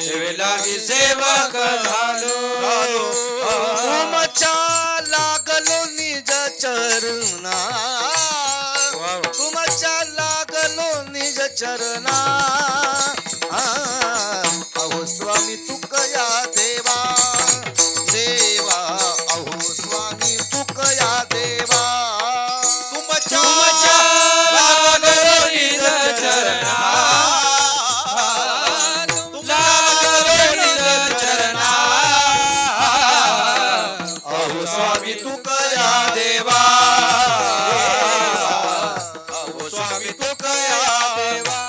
सेवेलागी सेवक झालो तुमच्या लागलो निज चरणा तुमच्या लागलो निज चरणा अहो स्वामी तुकया देवा देवा अहो स्वामी तुकया देवा तुमच्या लागलो निज चरणा लागलो निज चरणा अहो स्वामी तुकया देवा अहो स्वामी तुकया देवा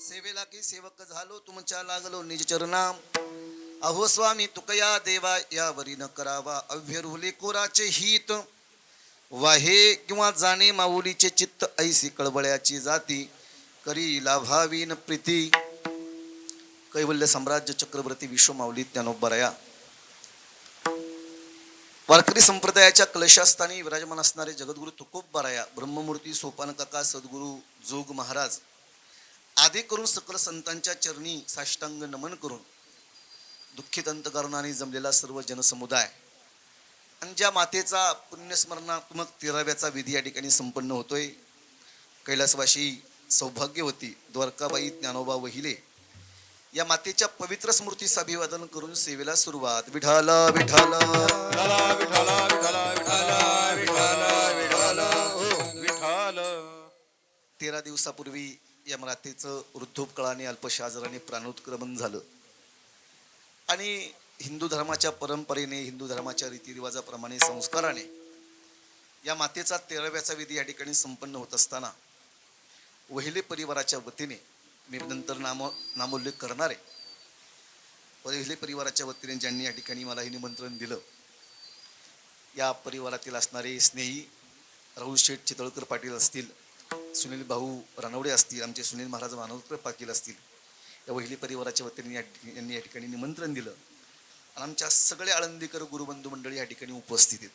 सेवेला की सेवक झालो तुमच्या लागलो निज चरणा अहो स्वामी तुकया देवा यावरी न करावा अव्यरुले कोराचे हित वाहे किंवा जाणे माऊलीचे चित्त ऐसी कळवळ्याची जाती करी लाभावी न प्रीती कैवल्य साम्राज्य चक्रवर्ती विश्व माऊली ज्ञानोबराया वारकरी संप्रदायाच्या कलशास्थानी विराजमान असणारे जगद्गुरु तुकोबराया ब्रह्ममूर्ती सोपान काका सद्गुरु जोग महाराज आदी करून सकल संतांच्या चरणी साष्टांग नमन करून दुःखित अंतकरणाने जमलेला सर्व जनसमुदाय आणि ज्या मातेचा पुण्यस्मरणात्मक 13व्याचा विधी या ठिकाणी संपन्न होतोय कैलासवाशी सौभाग्यवती द्वारकाबाई ज्ञानोबा वहिले या मातेच्या पवित्र स्मृतीस अभिवादन करून सेवेला सुरुवात. विठाल विठाल विठाल 13 दिवसापूर्वी या मातेचं वृद्धोपकाळाने अल्पशा आजाराने प्राणोत्क्रमण झालं आणि हिंदू धर्माच्या परंपरेने हिंदू धर्माच्या रीतिरिवाजाप्रमाणे संस्काराने या मातेचा 13व्याचा विधी या ठिकाणी संपन्न होत असताना वहिले परिवाराच्या वतीने मी नंतर नामोल्लेख करणार आहे. वहिले परिवाराच्या वतीने ज्यांनी या ठिकाणी मला हे निमंत्रण दिलं या परिवारातील असणारे स्नेही राहुल शेठ चितळकर पाटील असतील, सुनील भाऊ रानवडे असतील, आमचे सुनील महाराज मानवकर पाटील असतील, या वहिली परिवाराच्या वतीने यांनी या ठिकाणी निमंत्रण दिलं आणि आमच्या सगळे आळंदीकर गुरुबंधू मंडळी या ठिकाणी उपस्थित आहेत.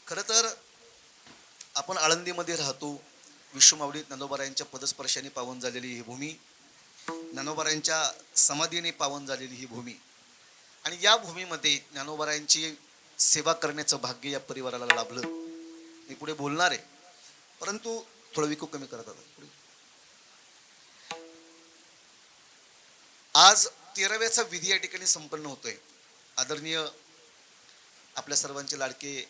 खरं तर आपण आळंदीमध्ये राहतो. विश्वमाऊली ज्ञानोबरायांच्या पदस्पर्शाने पावन झालेली ही भूमी, ज्ञानोबरायांच्या समाधीने पावन झालेली ही भूमी आणि या भूमीमध्ये ज्ञानोबरायांची सेवा करण्याचं भाग्य या परिवाराला लाभलं. मी पुढे बोलणार आहे परंतु थोडं विकू कमी करत आता. आज 13व्याचा विधी या ठिकाणी संपन्न होतोय. आदरणीय आपल्या सर्वांचे लाडके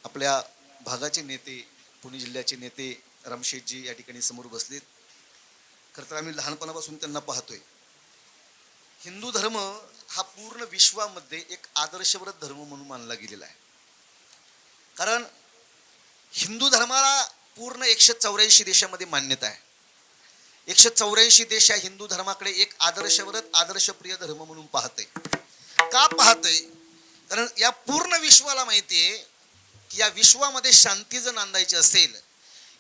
आपल्या भागाचे नेते पुणे जिल्ह्याचे नेते रामशेठजी या ठिकाणी समोर बसलेत. खरं तर आम्ही लहानपणापासून त्यांना पाहतोय. हिंदू धर्म हा पूर्ण विश्वामध्ये एक आदर्शवत धर्म म्हणून मानला गेलेला आहे. कारण हिंदू धर्माला पूर्ण 184 देशामध्ये मान्यता आहे. 184 देश या हिंदू धर्माकडे एक आदर्शप्रिय धर्म म्हणून पाहते. का पाहते? कारण या पूर्ण विश्वाला माहिती आहे की या विश्वामध्ये शांती जर नांदायची असेल,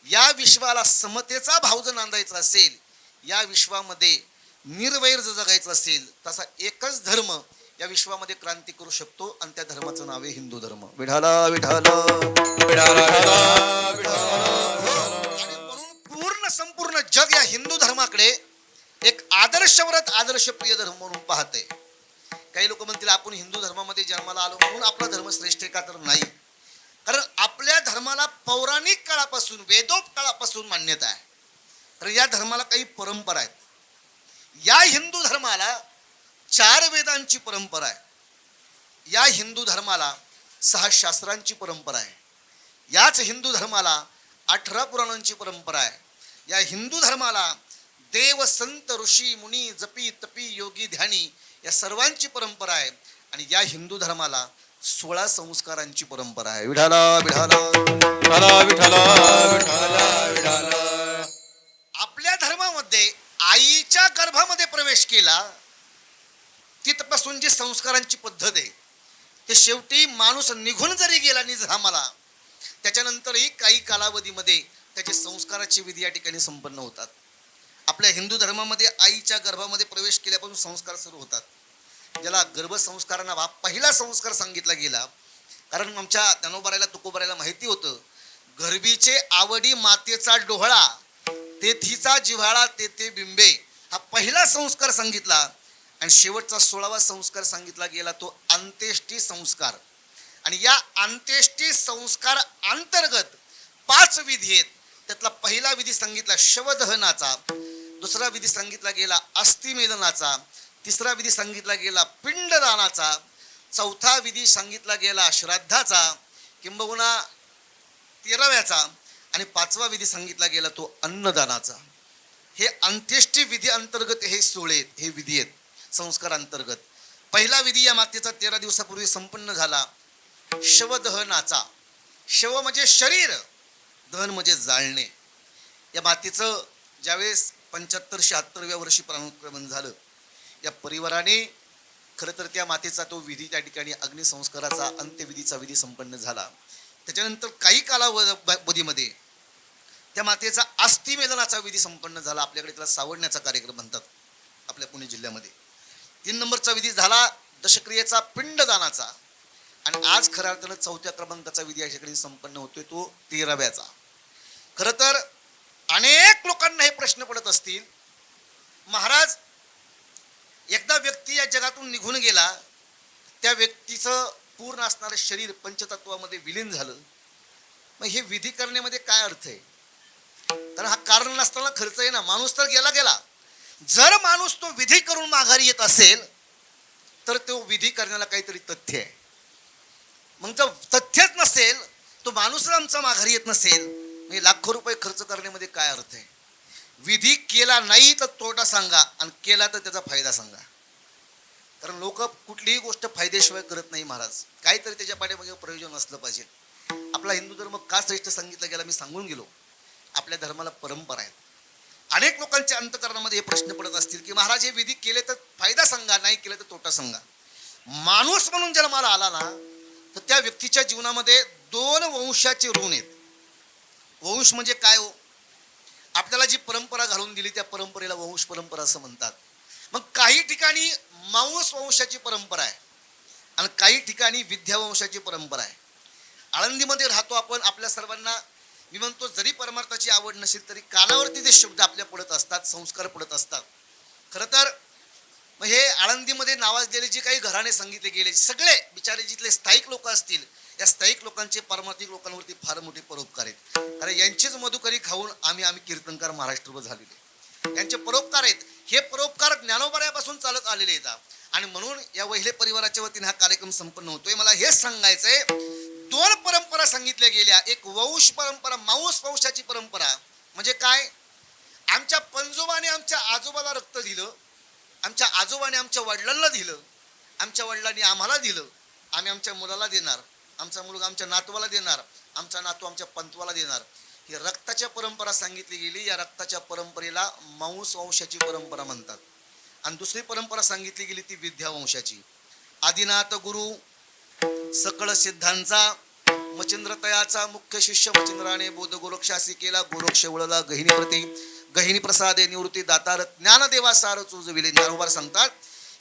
या विश्वाला समतेचा भाव जर नांदायचा असेल, या विश्वामध्ये निर्वैर जर जगायचं असेल, तसा एकच धर्म या विश्वामध्ये क्रांती करू शकतो आणि त्या धर्माचं नाव आहे हिंदू धर्म. विठाला विठाला आणि म्हणून पूर्ण संपूर्ण जग या हिंदू धर्माकडे एक आदर्शप्रिय धर्म म्हणून पाहते. काही लोक म्हणतील आपण हिंदू धर्मामध्ये जन्माला आलो म्हणून आपला धर्म श्रेष्ठ आहे का? तर नाही. कारण आपल्या धर्माला पौराणिक काळापासून वेदोक्त काळापासून मान्यता आहे. तर या धर्माला काही परंपरा आहेत. या हिंदू धर्माला 4 वेदांची परंपरा आहे. या हिंदू धर्माला 6 शास्त्रांची परंपरा आहे. याच हिंदू धर्माला 18 पुराणांची परंपरा आहे. या हिंदू धर्माला देव संत ऋषी मुनी जपी तपी योगी ध्यानी या सर्वांची परंपरा आहे. आणि या हिंदू धर्माला 16 संस्कारांची परंपरा आहे. विठाला विठाला आपल्या धर्मामध्ये आईच्या गर्भामध्ये प्रवेश केला तिथपासून जी संस्कारांची पद्धत आहे ते शेवटी माणूस निघून जरी गेला निजधामाला त्याच्यानंतरही काही कालावधीमध्ये त्याचे संस्काराची विधी या ठिकाणी संपन्न होतात. आपल्या हिंदू धर्मामध्ये आईच्या गर्भामध्ये प्रवेश केल्यापासून संस्कार सुरू होतात. ज्याला गर्भसंस्कारांना पहिला संस्कार सांगितला गेला. कारण आमच्या ज्ञानोबरायला तुकोबरायला माहिती होतं गरबीचे आवडी मातेचा डोहळा, तेथीचा जिव्हाळा तेथे बिंबे, हा पहिला संस्कार सांगितला. आणि शेवटचा 16वा संस्कार सांगितला गेला तो अंत्येष्टी संस्कार. आणि या अंत्येष्टी संस्कार अंतर्गत 5 विधी आहेत. त्यातला पहिला विधी सांगितला शवदहनाचा, दुसरा विधी सांगितला गेला अस्थिमेलनाचा, तिसरा विधी सांगितला गेला पिंडदानाचा, चौथा विधी सांगितला गेला श्राद्धाचा किंबहुना 13व्याचा, आणि 5वा विधी सांगितला गेला तो अन्नदानाचा. हे अंत्येष्टी विधी अंतर्गत हे सोहळे आहेत, हे विधी आहेत संस्कार अंतर्गत. पहिला विधी या मातेचा 13 दिवसापूर्वी संपन्न झाला, शवदहनाचा. शव म्हणजे शरीर, दहन म्हणजे जाळणे. या मातेचं ज्यावेळेस 75-76व्या वर्षी प्राणोत्क्रमण झालं, या परिवाराने खरं तर त्या मातेचा तो विधी त्या ठिकाणी अग्निसंस्काराचा अंत्यविधीचा विधी संपन्न झाला. त्याच्यानंतर काही कालावधीमध्ये त्या मातेचा अस्थिमेलनाचा विधी संपन्न झाला. आपल्याकडे त्याला सावडण्याचा कार्यक्रम म्हणतात आपल्या पुणे जिल्ह्यामध्ये. 3 नंबरचा विधी झाला दशक्रियेचा पिंडदानाचा. आणि आज खऱ्या अर्थानं 4थ्या क्रमांकाचा विधी या ठिकाणी संपन्न होतोय तो 13व्याचा. खरं तर अनेक लोकांना हे प्रश्न पडत असतील, महाराज एकदा व्यक्ती या जगातून निघून गेला, त्या व्यक्तीचं पूर्ण असणारं शरीर पंचतत्वामध्ये विलीन झालं, मग हे विधी करण्यामध्ये काय अर्थ आहे? कारण हा कारण नसताना खर्च आहे ना. माणूस तर गेला. जर माणूस तो विधी करून माघारी येत असेल तर तो विधी करण्याला काहीतरी तथ्य आहे. मग जर तथ्यच नसेल, तो माणूस आमचा माघारी येत नसेल, म्हणजे लाखो रुपये खर्च करण्यामध्ये काय अर्थ आहे? विधी केला नाही तर तोटा सांगा, आणि केला तर त्याचा फायदा सांगा. कारण लोक कुठलीही गोष्ट फायदेशिवाय करत नाही महाराज, काहीतरी त्याच्या पाठीमागे प्रयोजन असलं पाहिजे. आपला हिंदू धर्म का श्रेष्ठ सांगितला गेला मी सांगून गेलो. आपल्या धर्माला परंपरा आहेत. अनेक लोकांच्या अंतःकरणामध्ये हे प्रश्न पडत असतील की महाराज हे विधी केले तर फायदा सांगा, नाही केले तर तोटा सांगा. माणूस म्हणून जन्माला आला ना, तर त्या व्यक्तीच्या जीवनामध्ये 2 वंशाचे ऋण आहेत. वंश म्हणजे काय हो? आपल्याला जी परंपरा घालून दिली त्या परंपरेला वंश परंपरा असं म्हणतात. मग काही ठिकाणी मांस वंशाची परंपरा आहे आणि काही ठिकाणी विद्यावंशाची परंपरा आहे. आळंदीमध्ये राहतो आपण, आपल्या सर्वांना मी म्हणतो जरी परमार्थाची आवड नसेल तरी कानावरती ते शब्द आपल्या पडत असतात, संस्कार पडत असतात. खरं तर मग हे आळंदीमध्ये नावाजलेले जे काही घराणे सांगितले गेले, सगळे बिचारे जिथले स्थायिक लोक असतील, या स्थायिक लोकांचे पारमार्थिक लोकांवरती फार मोठे परोपकार आहेत. कारण यांचेच मधुकरी खाऊन आम्ही कीर्तनकार महाराष्ट्रभर झालेले. यांचे परोपकार आहेत. हे परोपकार ज्ञानोबाऱ्यापासून चालत आलेले आहेत. आणि म्हणून या वहिले परिवाराच्या वतीने हा कार्यक्रम संपन्न होतोय. मला हेच सांगायचंय, 2 परंपरा सांगितल्या गेल्या. एक वंश परंपरा, मांस वंशाची परंपरा म्हणजे काय? आमच्या पंजोबाने आमच्या आजोबाला रक्त दिलं, आमच्या आजोबाने आमच्या वडिलांना दिलं, आमच्या वडिलांनी आम्हाला दिलं, आम्ही आमच्या मुलाला देणार, आमचा मुलगा आमच्या नातवाला देणार, आमचा नातू आमच्या पंतवाला देणार. ही रक्ताच्या परंपरा सांगितली गेली. या रक्ताच्या परंपरेला मांस वंशाची परंपरा म्हणतात. आणि दुसरी परंपरा सांगितली गेली ती विद्यावंशाची. आदिनाथ गुरु सकळ सिद्धांचा मचिंद्रतयाचा मुख्य शिष्य मचिंद्राने बोध गोरक्षासी केला. गोरक्ष वळला गहिनी प्रती, गहिनी प्रसादे निवृत्ती दातार ज्ञानदेवा सार चोजविले. ज्ञानोबा सांगतात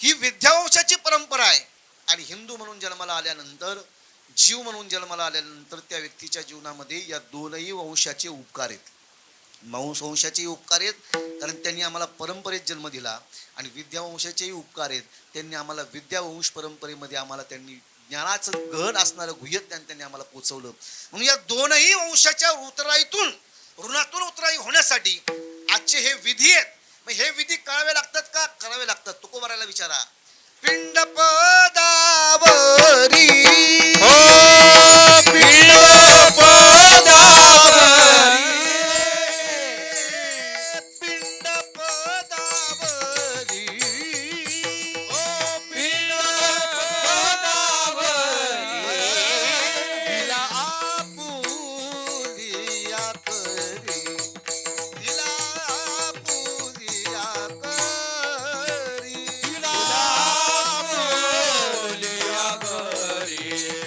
ही विद्यावंशाची परंपरा आहे. आणि हिंदू म्हणून जन्माला आल्यानंतर, जीव म्हणून जन्माला आल्यानंतर त्या व्यक्तीच्या जीवनामध्ये या 2ही वंशाचे उपकार आहेत. मांस वंशाचेही उपकार आहेत कारण त्यांनी आम्हाला परंपरेत जन्म दिला, आणि विद्यावंशाचेही उपकार आहेत. त्यांनी आम्हाला विद्यावंश परंपरेमध्ये आम्हाला त्यांनी ज्ञानाचं गहन असणारं गुह्य ज्ञान त्यांनी आम्हाला पोचवलं. म्हणून या 2ही वंशाच्या उतराईतून, ऋणातून उतराई होण्यासाठी आजचे हे विधी आहेत. मग हे विधी करावे लागतात का? करावे लागतात. तुकोबाराला विचारा. पिंड पदावरी पिंड पदावरी, पिंड पदावरी, पिंड पदावरी, तिला आपुलिया करी, तिला आपुलिया करी, तिला बोलिया करी.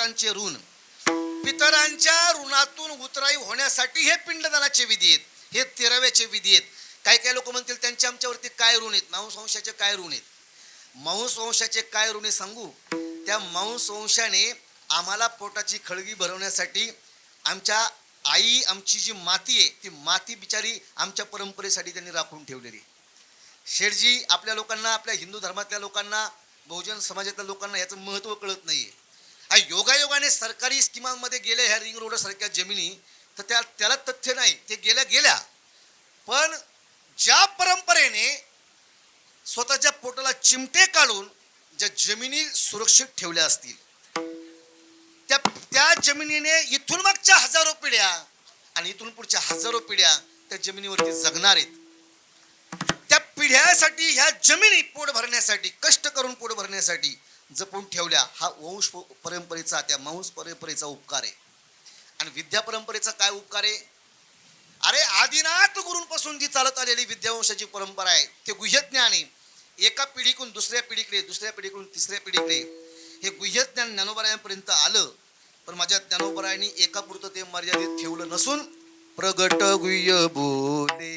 पितरांचे ऋण. पितरांच्या ऋणातून उतराई होण्यासाठी हे पिंडदानाचे विधी आहेत, हे 13व्याचे विधी आहेत. काही काही लोक म्हणतील त्यांच्या आमच्यावरती काय ऋण आहेत, मांस वंशाचे काय ऋण आहेत. मांस वंशाचे काय ऋण आहे सांगू. त्या मांस वंशाने आम्हाला पोटाची खळगी भरवण्यासाठी आमच्या आई, आमची जी माती आहे ती माती बिचारी आमच्या परंपरेसाठी त्यांनी राखून ठेवलेली. शेठजी, आपल्या लोकांना, आपल्या हिंदू धर्मातल्या लोकांना, बहुजन समाजातल्या लोकांना याचं महत्त्व कळत नाहीये. योगायोगाने सरकारी स्कीमांमध्ये गेल्या ह्या रिंग रोड सारख्या जमिनी, तर त्याला तथ्य नाही, ते गेल्या. पण ज्या परंपरेने स्वतःच्या पोटाला चिमटे काढून ज्या जमिनी सुरक्षित ठेवल्या असतील, त्या जमिनीने इथून मागच्या हजारो पिढ्या आणि इथून पुढच्या हजारो पिढ्या त्या जमिनीवरती जगणार आहेत. त्या पिढ्यासाठी ह्या जमिनी पोट भरण्यासाठी, कष्ट करून पोट भरण्यासाठी जपून ठेवल्या. हा वंश परंपरेचा, त्या मांस परंपरेचा उपकार आहे. आणि विद्या परंपरेचा काय उपकार आहे. अरे आदिनाथ गुरूंपासून जी चालत आलेली विद्यावंशाची परंपरा आहे, ते गुह्य ज्ञान आहे. एका पिढीकडून दुसऱ्या पिढीकडे, दुसऱ्या पिढीकडून तिसऱ्या पिढीकडे हे गुह्य ज्ञान ज्ञानोबरायांपर्यंत आलं. पण माझ्या ज्ञानोबरायांनी एका पुरतं ते मर्यादित ठेवलं नसून प्रगट गुह्य बोले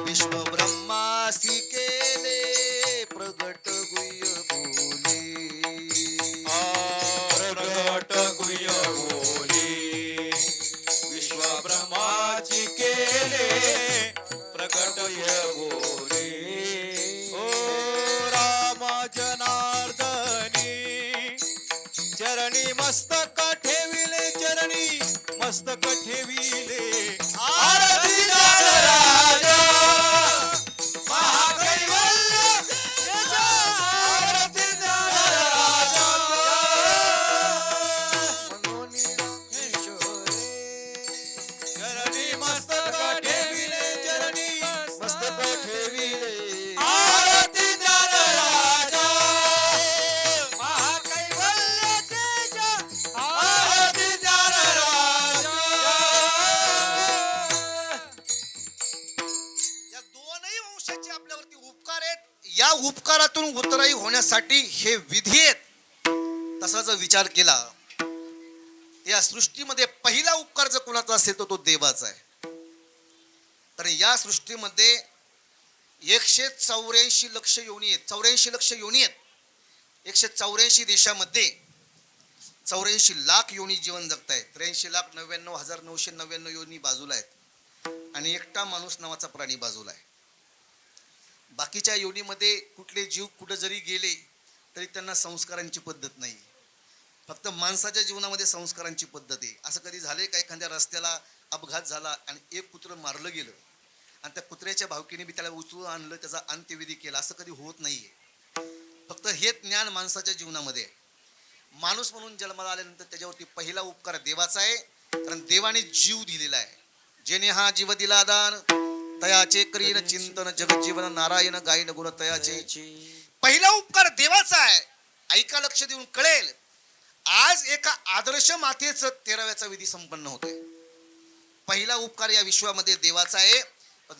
विश्व ब्रह्मासी केले, प्रगट गुह्य बोले. प्रगट गुह्य बोले विश्व ब्रह्माची केले, प्रगट गुह्य बोले. ओ राम जनार्दनी चरणी मस्तक ठेविले, चरणी मस्तक ठेविले. आरती राजा महाकैवल्य तेजा, आरती राजा चरणी मस्तक ठेविले, चरणी मस्तक ठेविले. आरती राजा महाकैवल्य तेजा, आरती राजा. या दोनही वंशाचे आपल्यावरती उपकार आहेत. या उपकारातून उतराई होण्यासाठी हे विधी आहेत. तसा जर विचार केला, या सृष्टीमध्ये पहिला उपकार जर कोणाचा असेल तर तो देवाचा आहे. तर या सृष्टीमध्ये 184 लक्ष योनी आहेत, 84 लक्ष योनी आहेत. 184 देशामध्ये 84 लाख योनी जीवन जगतायत. 83,99,999 योनी बाजूला आहेत आणि एकटा माणूस नावाचा प्राणी बाजूला आहे. बाकीच्या योनीमध्ये कुठले जीव कुठं जरी गेले तरी त्यांना संस्कारांची पद्धत नाही. फक्त माणसाच्या जीवनामध्ये संस्कारांची पद्धत आहे. असं कधी झालंय का एखाद्या रस्त्याला अपघात झाला आणि एक कुत्रं मारलं गेलं आणि त्या कुत्र्याच्या भावकीने बी त्याला उचलून आणलं, त्याचा अंत्यविधी केला, असं कधी होत नाहीये. फक्त हे ज्ञान माणसाच्या जीवनामध्ये आहे. माणूस म्हणून जन्माला आल्यानंतर त्याच्यावरती पहिला उपकार देवाचा आहे, कारण देवाने जीव दिलेला आहे. जेने हा जीव दिला दान, तयाचे करीन चिंतन जगजीवन, नारायण गायन गुण तयाचे. पहिला उपकार देवाचा आहे. ऐका, लक्ष देऊन कळेल. आज एका आदर्श मातेचं 13व्याचा विधी संपन्न होतोय. पहिला उपकार या विश्वामध्ये देवाचा आहे.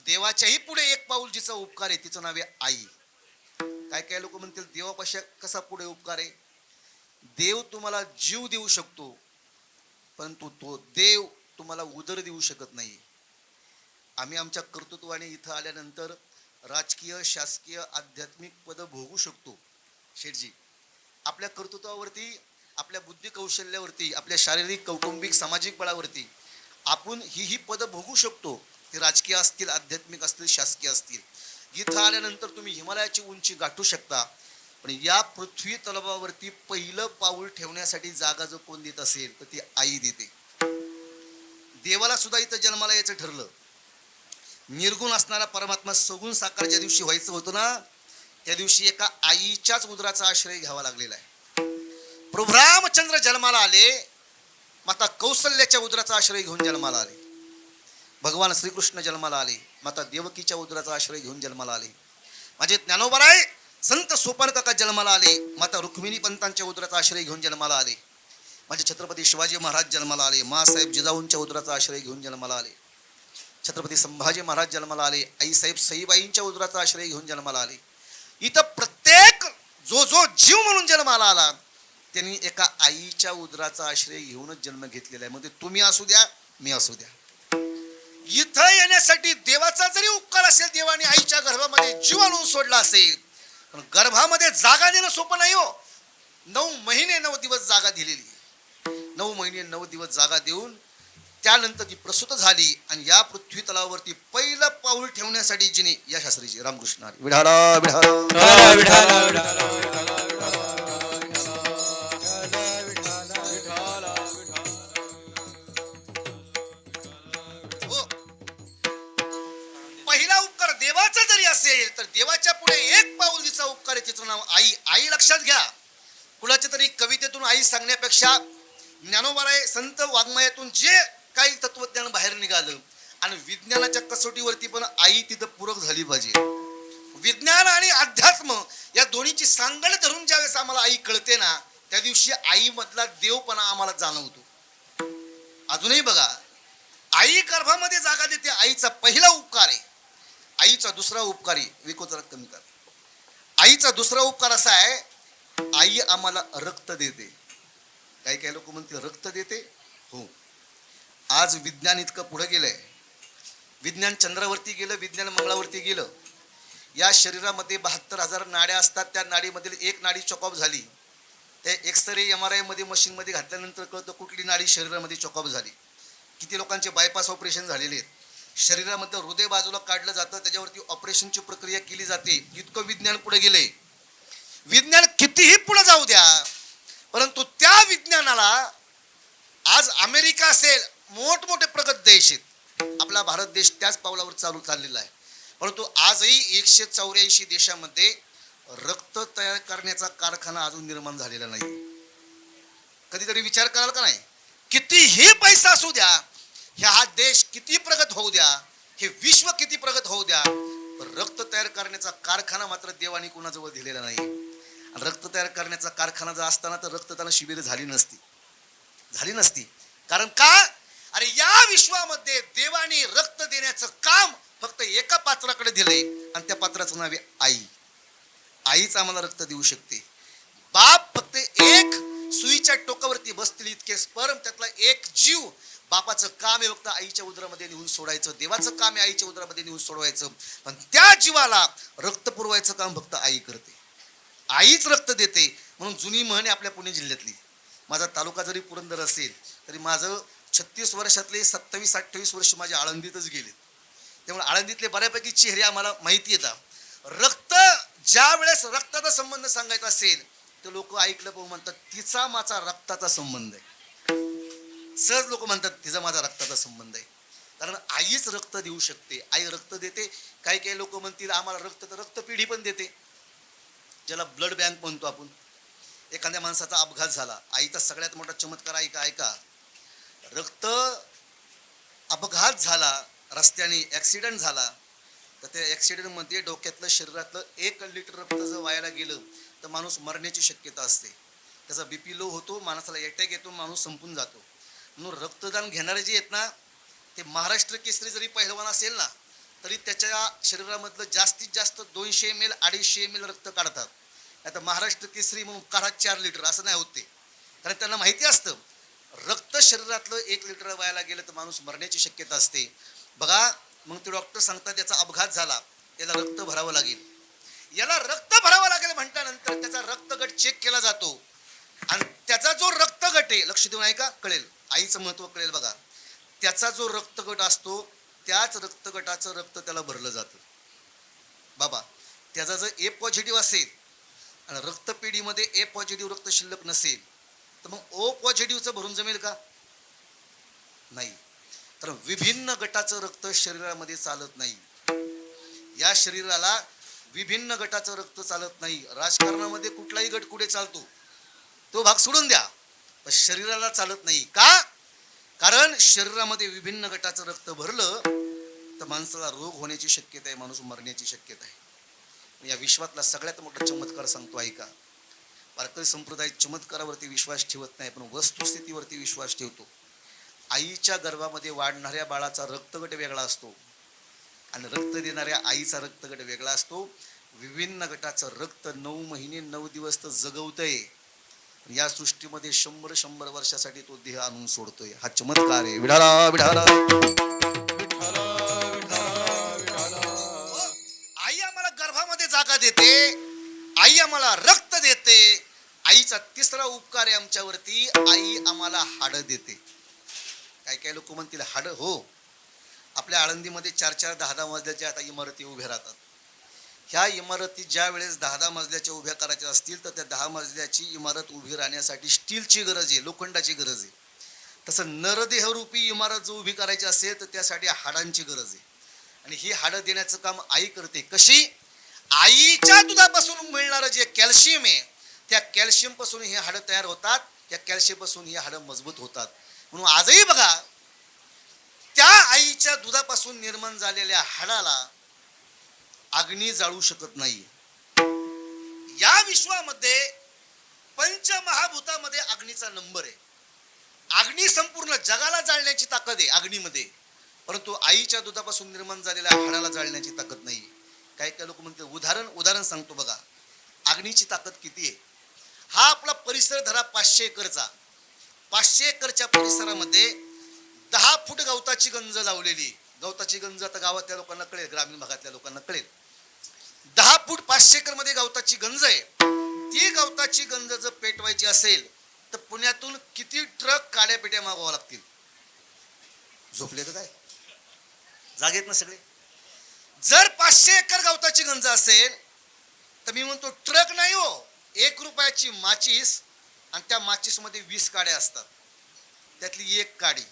देवाच्याही पुढे एक पाऊल जिचा उपकार आहे तिचं नाव आहे आई. काय काय लोक म्हणतील देवापाशी कसा पुढे उपकार आहे. देव तुम्हाला जीव देऊ शकतो, परंतु तो देव तुम्हाला उदर देऊ शकत नाही. आम्ही आमच्या कर्तृत्वाने इथं आल्यानंतर राजकीय, शासकीय, आध्यात्मिक पद भोगू शकतो. शेठजी, आपल्या कर्तृत्वावरती, आपल्या बुद्धी कौशल्यावरती, आपल्या शारीरिक, कौटुंबिक, सामाजिक बळावरती आपण ही पद भोगू शकतो. ते राजकीय असतील, आध्यात्मिक असतील, शासकीय असतील. इथं आल्यानंतर तुम्ही हिमालयाची उंची गाठू शकता, पण या पृथ्वी तलावावरती पहिलं पाऊल ठेवण्यासाठी जागा जर कोण देत असेल तर ती आई देते. देवाला सुद्धा इथं जन्माला यायचं ठरलं. निर्गुण असणारा परमात्मा सगुण साकार ज्या दिवशी व्हायचं होतं ना, त्या दिवशी एका आईच्याच उदराचा आश्रय घ्यावा लागलेला आहे. प्रभू रामचंद्र जन्माला आले, माता कौसल्याच्या उदराचा आश्रय घेऊन जन्माला आले. भगवान श्रीकृष्ण जन्माला आले, माता देवकीच्या उदराचा आश्रय घेऊन जन्माला आले. माझे ज्ञानोबराय संत सोपान काका जन्माला आले, माता रुक्मिणी पंतांच्या उदराचा आश्रय घेऊन जन्माला आले. माझे छत्रपती शिवाजी महाराज जन्माला आले, मासाहेब जिजाऊंच्या उदराचा आश्रय घेऊन जन्माला आले. छत्रपती संभाजी महाराज जन्माला आले, आईसाहेब सईबाईंच्या उदराचा आश्रय घेऊन जन्माला आले. इथं प्रत्येक जो जीव म्हणून जन्माला आला त्यांनी एका आईच्या उदराचा आश्रय घेऊनच जन्म घेतलेला आहे. म्हणजे तुम्ही असू द्या, मी असू द्या, इथं येण्यासाठी देवाचा जरी उपकार असेल, देवाने आईच्या गर्भामध्ये जीव आणून सोडला असेल, पण गर्भामध्ये जागा देणं सोपं नाही हो. 9 महिने 9 दिवस जागा दिलेली. 9 महिने 9 दिवस जागा देऊन त्यानंतर ती प्रसूत झाली आणि या पृथ्वी तलावरती पहिलं पाऊल ठेवण्यासाठी जिने या शास्त्रीची रामकृष्ण हरी विठाला विठाला विठाला विठाला हो. पहिला उपकार देवाचा जरी असेल तर देवाच्या पुढे एक पाऊल जिचा उपकार आहे तिचं नाव आई. आई लक्षात घ्या. कुणाच्या तरी कवितेतून आई सांगण्यापेक्षा ज्ञानोबाराय संत वाङ्मयातून जे काही तत्वज्ञान बाहेर निघालं आणि विज्ञानाच्या कसोटीवरती पण आई तिथं पूरक झाली पाहिजे. विज्ञान आणि अध्यात्म या दोन्हीची सांगड धरून ज्यावेळेस आम्हाला आई कळते ना, त्या दिवशी आई मधला देवपणा आम्हाला जाणवतो. अजूनही बघा, आई गर्भामध्ये जागा देते, आईचा पहिला उपकार आहे. आईचा दुसरा उपकार आहे, विको जरा कमी कर. आईचा दुसरा उपकार असा आहे, आई आम्हाला रक्त देते. काही काही लोक म्हणते रक्त देते. हो, आज विज्ञान इतकं पुढे गेलंय. विज्ञान चंद्रावरती गेलं, विज्ञान मंगळावरती गेलं. या शरीरामध्ये 72,000 नाड्या असतात. त्या नाडीमधील एक नाडी चॉकअप झाली, ते एक्सरे MRI मध्ये मशीन मध्ये घातल्यानंतर कळतं कुठली नाडी शरीरामध्ये चॉकअप झाली. किती लोकांचे बायपास ऑपरेशन झालेले आहेत. शरीरामध्ये हृदय बाजूला काढलं जातं, त्याच्यावरती ऑपरेशनची प्रक्रिया केली जाते. इतकं विज्ञान पुढे गेलंय. विज्ञान कितीही पुढे जाऊ द्या, परंतु त्या विज्ञानाला आज अमेरिका असेल, मोठमोठे प्रगत देश आहेत, आपला भारत देश त्याच पावलावर चाललेला आहे. परंतु आजही 184 देशामध्ये रक्त तयार करण्याचा कारखाना अजून निर्माण झालेला नाही. कधीतरी विचार कराल का नाही? कितीही पैसा असू द्या, हा देश किती प्रगत होऊ द्या, हे विश्व किती प्रगत होऊ द्या, रक्त तयार करण्याचा कारखाना मात्र देवाने कुणाजवळ दिलेला नाही. रक्त तयार करण्याचा कारखाना जर असताना तर रक्तदान शिबिर झाली नसती. कारण का? अरे या विश्वामध्ये देवाने रक्त देण्याचं काम फक्त एका पात्राकडे दिलंय आणि त्या पात्राचं नाव आहे आई. आईच आम्हाला रक्त देऊ शकते. बाप फक्त एक सुईच्या टोकावरती बसतील इतके स्पर्म, त्यातला एक जीव. बापाचं काम आहे फक्त आईच्या उदरामध्ये नेऊन सोडायचं. देवाचं काम आहे आईच्या उदरामध्ये नेऊन सोडवायचं. पण त्या जीवाला रक्त पुरवायचं काम फक्त आई करते. आईच रक्त देते. म्हणून जुनी म्हण आहे आपल्या पुणे जिल्ह्यातली. माझा तालुका जरी पुरंदर असेल तरी माझं 36 वर्षातले 27-28 वर्ष माझ्या आळंदीतच गेले. त्यामुळे आळंदीतले बऱ्यापैकी चेहरे आम्हाला माहिती येतात. रक्त ज्या वेळेस रक्ताचा संबंध सांगायचा असेल तर लोक ऐकलं पाहून म्हणतात तिचा माझा रक्ताचा संबंध आहे. सहज लोक म्हणतात तिचा माझा रक्ताचा संबंध आहे. कारण आईच रक्त देऊ शकते. आई रक्त देते. काही काही लोक म्हणतील आम्हाला रक्त, तर रक्तपिढी पण देते, ज्याला ब्लड बँक म्हणतो आपण. एखाद्या माणसाचा अपघात झाला, आईचा सगळ्यात मोठा चमत्कार ऐका. रक्त अपघात झाला, रस्त्याने ॲक्सिडेंट झाला, तर त्या ॲक्सिडेंटमध्ये डोक्यातलं शरीरातलं 1 लिटर रक्त जर वायाला गेलं तर माणूस मरण्याची शक्यता असते. त्याचा BP लो होतो, माणसाला अटॅक येतो, माणूस संपून जातो. म्हणून रक्तदान घेणारे जे आहेत ना, ते महाराष्ट्र केसरी जरी पहिलवान असेल ना तरी त्याच्या शरीरामधलं जास्तीत जास्त 200 ml 250 ml रक्त काढतात. आता महाराष्ट्र केसरी म्हणून काढा 4 लिटर असं नाही होत ते. कारण त्यांना माहिती असतं रक्त शरीरातलं 1 लिटर वायाला गेलं तर माणूस मरण्याची शक्यता असते. बघा, मग ते डॉक्टर सांगतात त्याचा अपघात झाला, त्याला रक्त भरावं लागेल. याला रक्त भरावं लागेल म्हटल्यानंतर त्याचा रक्तगट चेक केला जातो आणि त्याचा जो रक्तगट आहे, लक्ष देऊन ऐका, कळेल, आईचं महत्व कळेल. बघा, त्याचा जो रक्तगट असतो त्याच रक्तगटाचं रक्त त्याला भरलं जातं. बाबा, त्याचा जर A पॉझिटिव्ह असेल आणि रक्तपेढीमध्ये A पॉझिटिव्ह रक्त शिल्लक नसेल तर मग O पॉझिटिव्हचं भरून जमेल का? नाही. तर विभिन्न गटाचं रक्त शरीरामध्ये चालत नाही. या शरीराला विभिन्न गटाचं रक्त चालत नाही. राजकारणामध्ये कुठलाही गट कुठे चालतो तो भाग सोडून द्या, पण शरीराला चालत नाही. का? कारण शरीरामध्ये विभिन्न गटाचं रक्त भरलं तर माणसाला रोग होण्याची शक्यता आहे, माणूस मरण्याची शक्यता आहे. या विश्वातला सगळ्यात मोठा चमत्कार सांगतो ऐका. वारकरी संप्रदाय चमत्कारावरती विश्वास ठेवत नाही, पण वस्तुस्थितीवरती विश्वास ठेवतो. आईच्या गर्भामध्ये वाढणाऱ्या बाळाचा रक्तगट वेगळा असतो आणि रक्त देणाऱ्या आईचा रक्तगट वेगळा असतो. विभिन्न गटाचं रक्त 9 महिने 9 दिवस तर जगवतंय, या सृष्टीमध्ये 100 वर्षासाठी तो देह आणून सोडतोय. हा चमत्कार आहे. विठाला विठाला. आई आम्हाला गर्भामध्ये जागा देते, आई आम्हाला रक्त देते. आईचा तिसरा उपकार आहे आमच्यावरती, आई आम्हाला हाडं देते. काही काही लोक म्हणतील हाडं, हो, आपल्या आळंदीमध्ये 4-4, 10-10 मजल्याच्या आता इमारती उभ्या राहतात. ह्या इमारती ज्या वेळेस 10-10 मजल्याच्या उभ्या करायच्या असतील तर त्या 10 मजल्याची इमारत उभी राहण्यासाठी स्टीलची गरज आहे, लोखंडाची गरज आहे. तसं नरदेहरूपी इमारत जो उभी करायची असेल तर त्यासाठी हाडांची गरज आहे. आणि ही हाडं देण्याचं काम आई करते. कशी? आईच्या दुधापासून मिळणारं जे कॅल्शियम आहे, त्या कॅल्शियम पासून ही हाडं तयार होतात, त्या कॅल्शियम पासून ही हाडं मजबूत होतात. म्हणून आजही बघा, त्या आईच्या दुधापासून निर्माण झालेल्या हाडाला अग्नी जाळू शकत नाही. या विश्वामध्ये पंचमहाभूतामध्ये अग्नीचा नंबर आहे. अग्नी संपूर्ण जगाला जाळण्याची ताकद आहे अग्नीमध्ये, परंतु आईच्या दुधापासून निर्माण झालेल्या हाडाला जाळण्याची ताकद नाही. काही काही लोक म्हणते, उदाहरण सांगतो बघा, अग्नीची ताकद किती आहे. हा आपला परिसर धरा 500 एकरचा. 500 एकरच्या परिसरामध्ये 10 फूट गवताची गंज लावलेली. गवताची गंज आता गावातल्या लोकांना कळेल, ग्रामीण भागातल्या लोकांना कळेल. 10 फूट 500 एकर मध्ये गवताची गंज आहे. ती गवताची गंज जर पेटवायची असेल तर पुण्यातून किती ट्रक काड्या पेट्या मागवावं लागतील? झोपले तर काय, जागेत ना सगळे. जर 500 एकर गवताची गंज असेल तर मी म्हणतो ट्रक नाही हो, 1 रुपयाची माचीस, आणि त्या माचीस मध्ये 20 काड्या असतात, त्यातली एक काडी.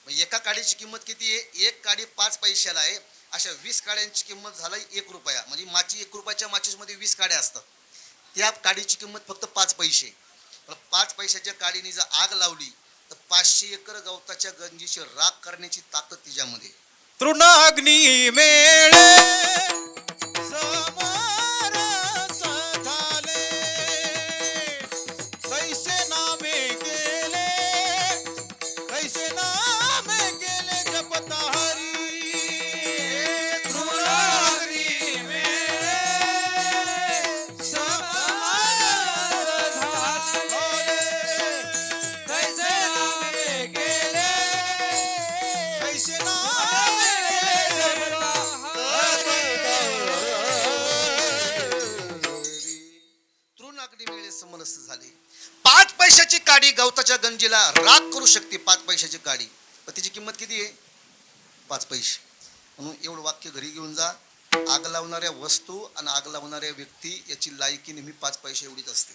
एका काडीची किंमत किती आहे? एक काडी 5 पैशाला आहे. अशा 20 काड्यांची किंमत झाला 1 रुपया. म्हणजे 1 रुपयाच्या माचीस मध्ये 20 काड्या असतात. त्या काडीची किंमत फक्त 5 पैसे. पण 5 पैशाच्या काडीने जर आग लावली तर 500 एकर गवताच्या गंजीची राख करण्याची ताकद तिच्यामध्ये. तृणाग्नी मेळे झाले. 5 पैशाची काडी गवताच्या गंजीला राख करू शकते. 5 पैशाची काडी, पण तिची किंमत किती आहे? 5 पैसे. म्हणून एवढं वाक्य घरी घेऊन जा. आग लावणाऱ्या वस्तू आणि आग लावणाऱ्या व्यक्ती याची लायकी नेहमी 5 पैसे एवढीच असते.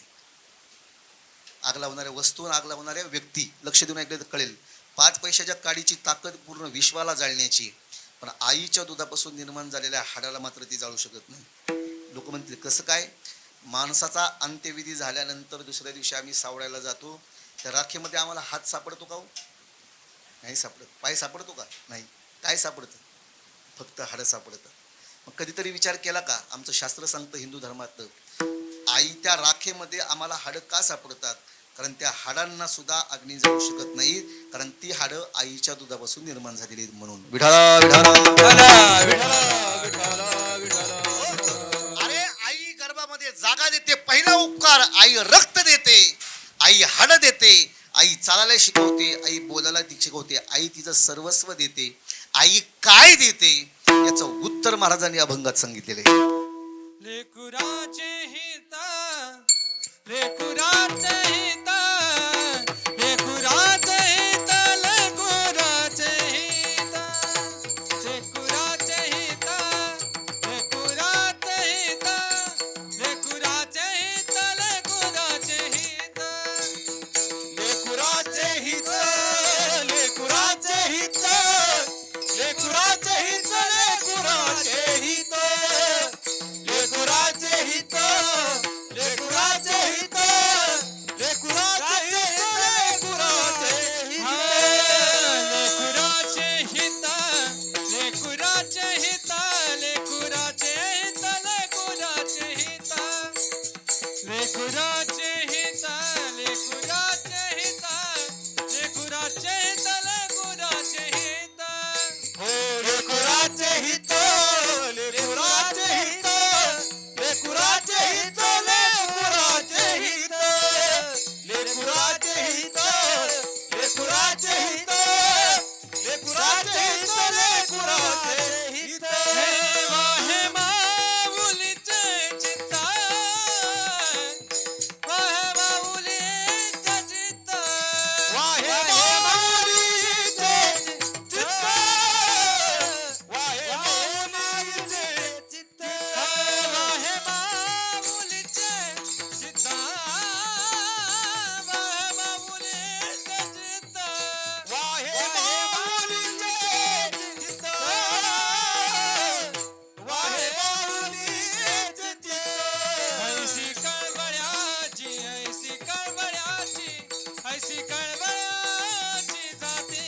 आग लावणाऱ्या वस्तू आणि आग लावणाऱ्या व्यक्ती, लक्ष देऊन ऐकलं तर कळेल. 5 पैशाच्या काडीची ताकद पूर्ण विश्वाला जाळण्याची, पण आईच्या दुधापासून निर्माण झालेल्या हाडाला मात्र ती जाळू शकत नाही. लोक म्हणतील कसं काय? माणसाचा अंत्यविधी झाल्यानंतर दुसऱ्या दिवशी आम्ही सावळायला जातो, त्या राखेमध्ये आम्हाला हात सापडतो का? नाही सापडत. पाय सापडतो का? नाही. काय सापडतं? फक्त हाडं सापडतं. मग कधीतरी विचार केला का? आमचं शास्त्र सांगतं हिंदू धर्मातलं, आई त्या राखेमध्ये आम्हाला हाडं का सापडतात? कारण त्या हाडांना सुद्धा अग्नी जाळू शकत नाही, कारण ती हाडं आईच्या दुधापासून निर्माण झालेली आहेत म्हणून. विठाला विठाला विठाला विठाला विठाला विठाला. अरे आई गर्भामध्ये जागा देते, पहिला उपकार. आई रक्त देते, आई हाडं देते, आई चालायला शिकवते, आई बोलायला शिकवते, आई तिचं सर्वस्व देते. आई काय देते याचं उत्तर महाराजांनी अभंगात सांगितलेले. लेकुराचे हित, लेकुराचे हित, लेकुराचे हित, लेकुराचे हित, लेकुराचे हित, लेकुराचे हित, लेकुराचे हित, लेकुराचे हित, लेकुराचे हित, लेकुराचे हित, लेकुराचे हित, लेकुराचे हित, लेकुराचे हित, लेकुराचे हित, लेकुराचे वाहे माऊलीचे चित्त वाहे माऊलीचे चित्त वाहे माऊलीचे चित्त वाहे माऊलीचे चित्त वाहे माऊलीचे चित्त वाहे माऊलीचे चित्त ऐशी कळबळ्याची ऐशी कळबळ्याची ऐशी कळबळ्याची जाते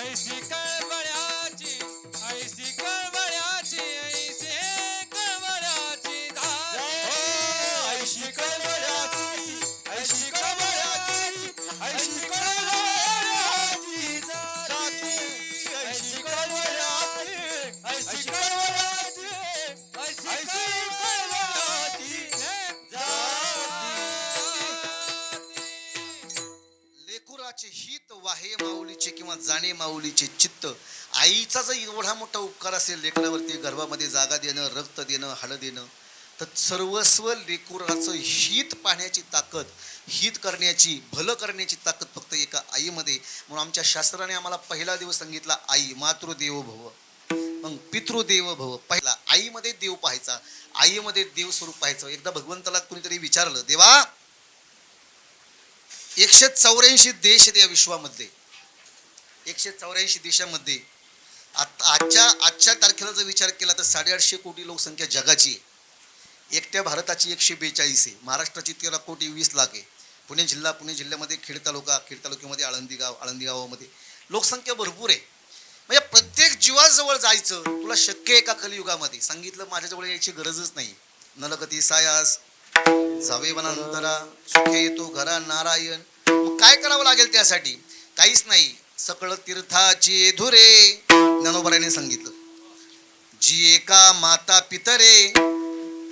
ऐशी कळबळ्याची ऐशी कळबळ्याची ऐशी कळबळ्याची जाते ऐशी कळबळ्याची ऐशी कळबळ्याची ऐशी कळबळ्याची जाते ऐशी कळबळ्याची ऐशी कळबळ्याची ऐशी कळबळ्याची लेकुराचे हित वाहे माऊलीचे किंवा जाणे माऊलीचे चित्त. आईचा जर एवढा मोठा उपकार असेल लेकरावरती, गर्भामध्ये जागा देणं, रक्त देणं, हाड देणं, तर सर्वस्व लेकुराचं हित पाहण्याची ताकद, हित करण्याची, भलं करण्याची ताकद फक्त एका आईमध्ये. म्हणून आमच्या शास्त्राने आम्हाला पहिला दिवस सांगितला आई मातृदेवो भव, मग पितृदेव भव. पहिला आईमध्ये देव पाहायचा, आईमध्ये देव स्वरूप पाहायचं. एकदा भगवंताला कुणीतरी विचारलं, देवा 184 देश या विश्वामध्ये, 184 देशामध्ये आजच्या तारखेला जर विचार केला तर 850 कोटी लोकसंख्या जगाची आहे. एकट्या भारताची 142 आहे. महाराष्ट्राची 13 कोटी 20 लाख आहे. पुणे जिल्ह्यामध्ये खेड तालुक्यामध्ये आळंदी गावामध्ये लोकसंख्या भरपूर आहे. म्हणजे प्रत्येक जीवाजवळ जायचं तुला शक्य आहे का कलियुगामध्ये? सांगितलं माझ्याजवळ यायची गरजच नाही. नलगती सायास जावे वनांतरा सुखे येतो घरा नारायण. मग काय करावं लागेल त्यासाठी? काहीच नाही. सकळ तीर्थाची धुरे ज्ञानोबराने सांगितलं. जी एका माता पितरे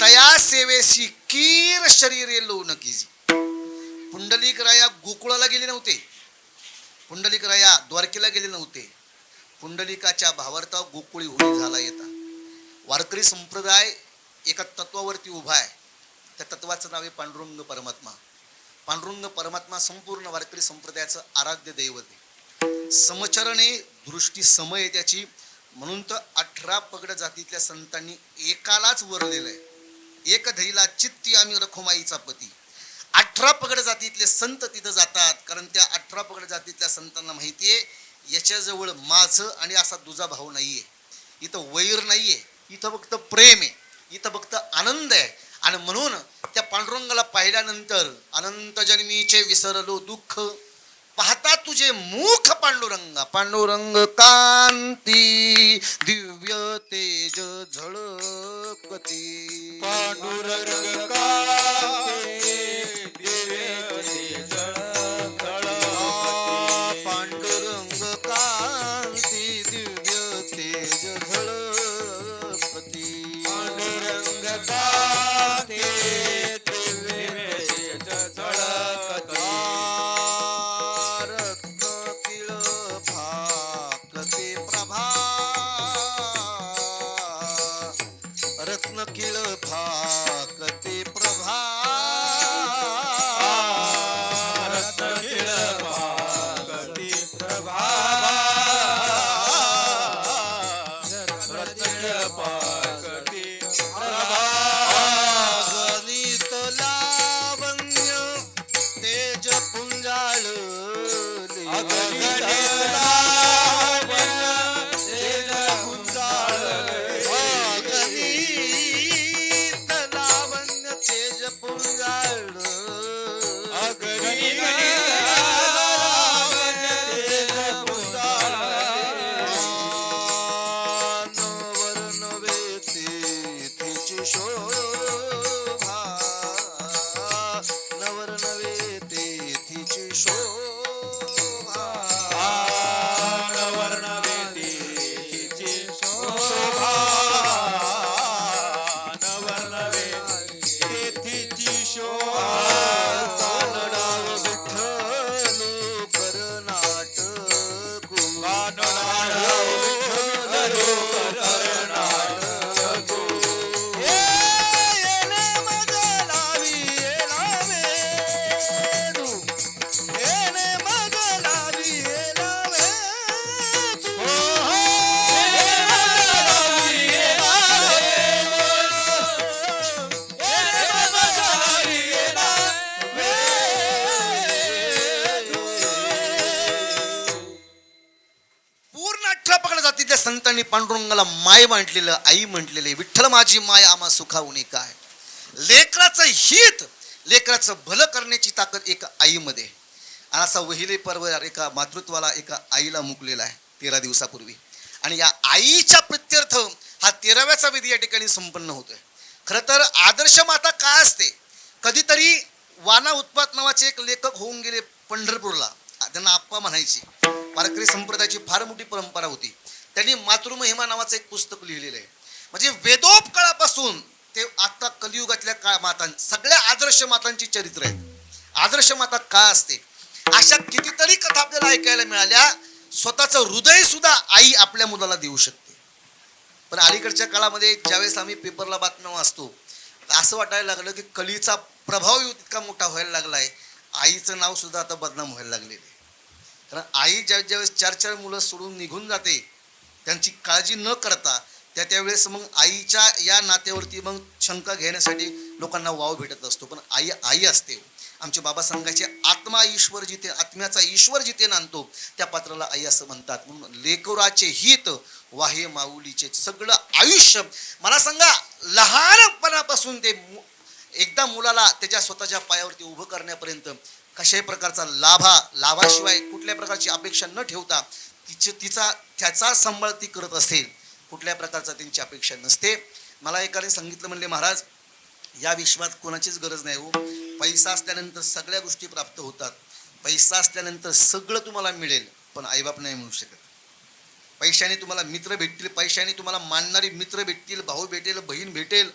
तया सेवेशी कीर शरीरे लोन कीजी. पुंडलिक राया गोकुळाला गेले नव्हते, पुंडलिक राया द्वारकेला गेले नव्हते. पुंडलिकाच्या भावार्था गोकुळी होळी झाला येता. वारकरी संप्रदाय एका तत्वावरती उभा आहे. त्या तत्वाचं नाव आहे पांडुरंग परमात्मा. पांडुरंग परमात्मा संपूर्ण वारकरी संप्रदायाचं आराध्य दैवत आहे. समचरणे दृष्टी समय त्याची. म्हणून तर 18 पगड जातीतल्या संतांनी एकालाच वरलेलं आहे. एक धैला चित्ती आम्ही रखुमाईचा पती. 18 पगड जातीतले संत तिथं जातात, कारण त्या 18 पगड जातीतल्या संतांना माहितीये याच्याजवळ माझं आणि असा दुजा भाव नाहीये. इथं वैर नाहीये, इथं फक्त प्रेम आहे, इथं फक्त आनंद आहे. आणि म्हणून त्या पांडुरंगाला पाहिल्यानंतर अनंत जन्मीचे विसरलो दुःख पाहता तुझे मुख पांडुरंगा. पांडुरंग कांती दिव्य तेज झळकती. पांडुरंग कांती दिव्य तेज झळकती. पांडुरंग कांती दिव्य तेज झळकती. पांडुरंग कांती दिव्य तेज झळकती. रत्न किळ फाकते प्रभा. रत्न किळ फाकते प्रभा. रत्न किळ फाकते प्रभा. गणित लावण्य तेज पुंजाळले. गणित तेज पुंजाळले. संतांनी पांडुरंगाला माय म्हटलेलं, आई म्हटलेले, विठ्ठल माझी माय आम्हा सुखावणी काय. लेकराचं हित, लेकराचं भलं करण्याची ताकद एका आईमध्ये. आणि असा वहिले पर्व एका मातृत्वाला, एका आईला मुकलेला आहे 13 दिवसापूर्वी. आणि या आईच्या प्रित्यर्थ हा 13व्याचा विधी या ठिकाणी संपन्न होतोय. खरं तर आदर्श माता काय असते. कधीतरी वाना उत्पात नावाचे एक लेखक होऊन गेले पंढरपूरला, त्यांना आप्पा म्हणायची. वारकरी संप्रदायाची फार मोठी परंपरा होती. त्यांनी मातृमहिमा नावाचं एक पुस्तक लिहिलेलं आहे. म्हणजे वेदोपकाळापासून ते आता कलियुगातल्या मातां, सगळ्या आदर्श मातांची चरित्र आहेत. आदर्श माता काय असते, अशा कितीतरी कथा आपल्याला ऐकायला मिळाल्या. स्वतःचं हृदय सुद्धा आई आपल्या मुलाला देऊ शकते. पण अलीकडच्या काळामध्ये ज्यावेळेस आम्ही पेपरला बातम्या वाचतो, असं वाटायला लागलं की कलीचा प्रभाव इतका मोठा व्हायला लागलाय, आईचं नाव सुद्धा आता बदनाम व्हायला लागलेलं आहे. कारण आई ज्यावेळेस 4 मुलं सोडून निघून जाते, त्यांची काळजी न करता त्यावेळेस मग आईच्या या नात्यावरती मग शंका घेण्यासाठी लोकांना वाव भेटत असतो. पण आई आई असते. आमचे बाबा सांगायचे, आत्मा ईश्वर जिथे, आत्म्याचा ईश्वर जिथे नांदतो त्या पात्राला आई असं म्हणतात. म्हणून लेकराचे हित वाहे माऊलीचे सगळं आयुष्य. मला सांगा, लहानपणापासून ते एकदा मुलाला त्याच्या स्वतःच्या पायावरती उभं करण्यापर्यंत कशाही प्रकारचा लाभाशिवाय कुठल्या प्रकारची अपेक्षा न ठेवता त्याचा सांभाळ ती करत असेल. कुठल्या प्रकारचा त्यांची अपेक्षा नसते. मला एकाने सांगितलं, म्हणले महाराज, या विश्वात कोणाचीच गरज नाही हो. पैसा असल्यानंतर सगळ्या गोष्टी प्राप्त होतात. पैसा असल्यानंतर सगळं तुम्हाला मिळेल, पण आईबाप नाही मिळू शकत. पैशाने तुम्हाला मित्र भेटतील, पैशाने तुम्हाला मानणारी मित्र भेटतील, भाऊ भेटेल, बहीण भेटेल,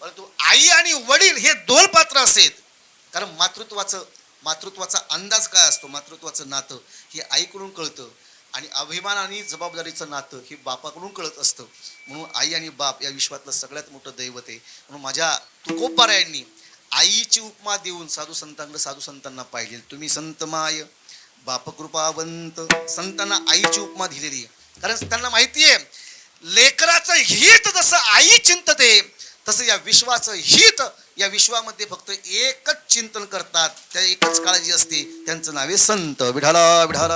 परंतु आई आणि वडील हे 2 पात्र असेल. कारण मातृत्वाचा अंदाज काय असतो, मातृत्वाचं नातं हे आईकडून कळतं आणि अभिमान आणि जबाबदारीचं नातं हे बापाकडून कळत असतं. म्हणून आई आणि बाप या विश्वातलं सगळ्यात मोठं दैवत आहे. म्हणून माझ्या तुकोबारायांनी आईची उपमा देऊन साधू संतांना पाहिजे. तुम्ही संत माय बाप कृपावंत, संतांना आईची उपमा दिलेली आहे. कारण त्यांना माहिती आहे, लेकराचं हित जसं आई चिंतते, तसं या विश्वाचं हित, या विश्वामध्ये फक्त एकच चिंतन करतात, त्या एकच काळजी असते, त्यांचं नाव आहे संत. विठाला विठाला.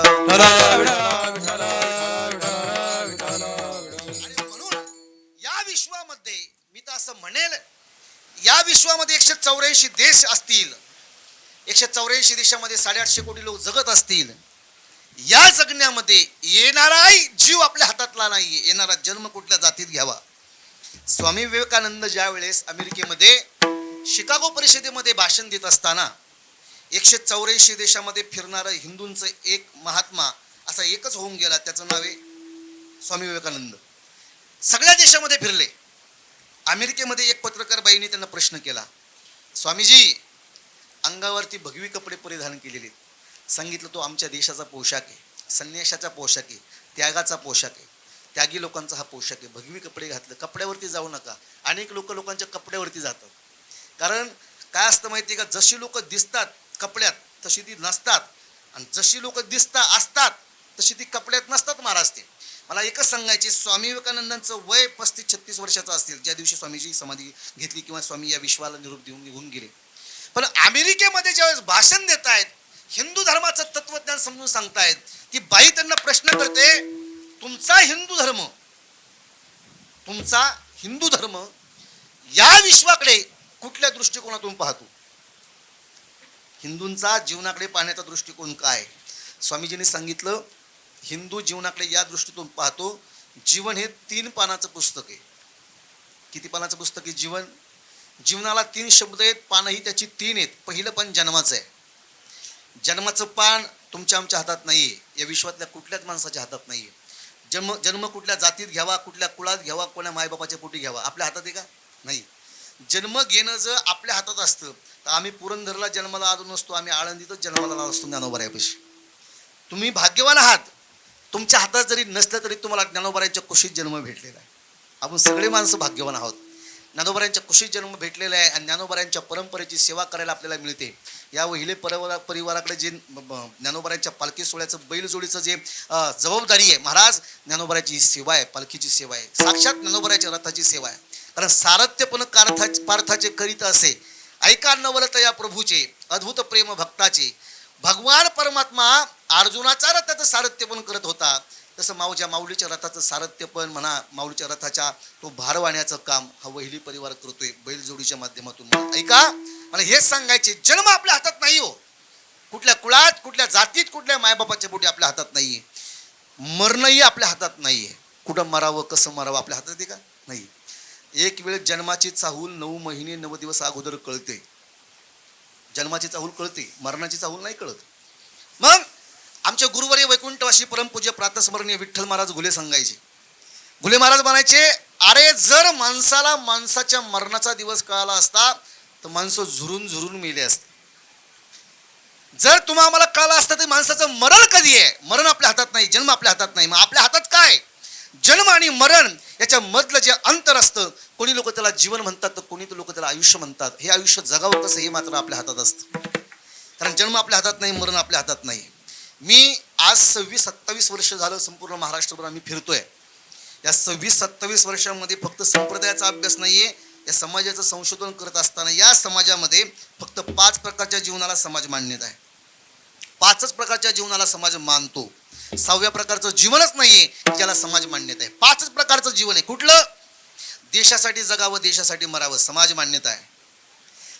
आणि म्हणून या विश्वामध्ये मी तर असं म्हणेल, या विश्वामध्ये 184 देश असतील. 184 देशामध्ये 850 कोटी लोक जगत असतील. या जगण्यामध्ये येणाराही जीव आपल्या हातातला नाहीये. येणारा जन्म कुठल्या जातीत घ्यावा. स्वामी विवेकानंद ज्या वेळेस अमेरिकेमध्ये शिकागो परिषदेमध्ये भाषण देत असताना 184 देशामध्ये फिरणारं हिंदूंचं एक महात्मा असा एकच होऊन गेला, त्याचं नाव आहे स्वामी विवेकानंद. सगळ्या देशामध्ये फिरले. अमेरिकेमध्ये एक पत्रकार बाईने त्यांना प्रश्न केला, स्वामीजी, अंगावरती भगवी कपडे परिधान केलेले. सांगितलं, तो आमच्या देशाचा पोशाख आहे, संन्याशाचा पोशाख आहे, त्यागाचा पोशाख आहे, त्यागी लोकांचा हा पोशाख आहे. भगवी कपडे घातलं, कपड्यावरती जाऊ नका. अनेक लोकांच्या कपड्यावरती जातात. कारण काय असतं माहिती आहे का, जशी लोक दिसतात कपड्यात तशी ती नसतात, आणि जशी लोक असतात तशी ती कपड्यात नसतात महाराज. ते मला एकच सांगायचे, स्वामी विवेकानंदांचं वय 35-36 वर्षाचं असतील ज्या दिवशी स्वामीजी समाधी घेतली किंवा स्वामी या विश्वाला निरोप देऊन निघून गेले. पण अमेरिकेमध्ये ज्यावेळेस भाषण देत आहेत, हिंदू धर्माचं तत्वज्ञान समजून सांगतायत, ती बाई त्यांना प्रश्न करते, तुमचा हिंदू धर्म या विश्वाकडे कुठल्या दृष्टिकोनातून पाहतो? हिंदूंचा जीवनाकडे पाहण्याचा दृष्टिकोन काय? स्वामीजींनी सांगितलं, हिंदू जीवनाकडे या दृष्टीतून पाहतो, जीवन हे 3 पानाचं पुस्तक आहे. किती पानाचं पुस्तक आहे जीवन? जीवनाला 3 शब्द आहेत, पानही त्याची 3 आहेत. पहिलं पान जन्माचं आहे. जन्माचं पान तुमच्या आमच्या हातात नाहीये, या विश्वातल्या कुठल्याच माणसाच्या हातात नाहीये. जन्म कुठल्या जातीत घ्यावा, कुठल्या कुळात घ्यावा, कोणा मायबापाच्या पोटी घ्यावा, आपल्या हातात आहे का? नाही. जन्म घेणं जर आपल्या हातात असतं तर आम्ही पुरंदरला जन्माला आलो नसतो, आम्ही आळंदीतच जन्माला आलो असतो ज्ञानोबारायापाशी. तुम्ही भाग्यवान आहात, तुमच्या हातात जरी नसलं तरी तुम्हाला ज्ञानोबारायांच्या कुशीत जन्म भेटलेला आहे. आपण सगळे माणसं भाग्यवान आहोत. ज्ञानोबारायांच्या कुशीत जन्म भेटलेला आहे आणि ज्ञानोबारायांच्या परंपरेची सेवा करायला आपल्याला मिळते. या वहिले परिवाराकडे जे ज्ञानोबारायांच्या पालखी सोहळ्याचं बैलजोडीचं जे जबाबदारी आहे, महाराज ज्ञानोबाराची ही सेवा आहे, पालखीची सेवा आहे, साक्षात ज्ञानोबाराच्या रथाची सेवा आहे. कारण सारथ्यपण पार्थाचे करीत असे, ऐका नवलत या प्रभूचे अद्भुत प्रेम भक्ताचे. भगवान परमात्मा अर्जुनाचा रथाचं सारथ्यपण करत होता, तसं माऊलीच्या रथाचं सारथ्य पण म्हणा, माऊलीच्या रथाच्या तो भार वाहण्याचं काम हा वहिली परिवार करतोय बैलजोडीच्या माध्यमातून. ऐका, मला हेच सांगायचे, जन्म आपल्या हातात नाही हो. कुठल्या कुळात, कुठल्या जातीत, कुठल्या मायबापाच्या पोटी आपल्या हातात नाहीये. मरणही आपल्या हातात नाहीये. कुठं मरावं, कसं मरावं आपल्या हातात आहे का? नाही. एक वेळ जन्माची चाहूल 9 महिने 9 दिवस अगोदर कळते. जन्माची चाहूल कळते, मरणाची चाहूल नाही कळत. मग आमचे गुरुवर्य वैकुंठवासी परमपूज्य प्रातस्मरणीय विठ्ठल महाराज घुले सांगायचे. घुले महाराज म्हणायचे, अरे जर माणसाला माणसाच्या मरणाचा दिवस कळाला असता तर माणसं झुरून झुरून मेले असते. जर तुम्हाला आम्हाला कळलं असतं तर माणसाचं मरण कधी आहे? मरण आपल्या हातात नाही, जन्म आपल्या हातात नाही. मग आपल्या हातात काय? जन्म आणि मरण याच्या मधलं जे अंतर असतं, कोणी लोक त्याला जीवन म्हणतात तर कोणी लोक त्याला आयुष्य म्हणतात. हे आयुष्य जगावं कसं हे मात्र आपल्या हातात असतं. कारण जन्म आपल्या हातात नाही, मरण आपल्या हातात नाही. मी आज 26-27 वर्ष झालं संपूर्ण महाराष्ट्रभर आम्ही फिरतोय. या 26-27 वर्षांमध्ये फक्त संप्रदायाचा अभ्यास नाहीये, या समाजाचं संशोधन करत असताना या समाजामध्ये फक्त 5 प्रकारच्या जीवनाला समाज मान्यता आहे. 5च प्रकारच्या जीवनाला समाज मानतो. 6व्या प्रकारचं जीवनच नाहीये ज्याला समाज मान्यता आहे. 5च प्रकारचं जीवन आहे. कुठलं? देशासाठी जगावं, देशासाठी मरावं, समाज मान्यता आहे.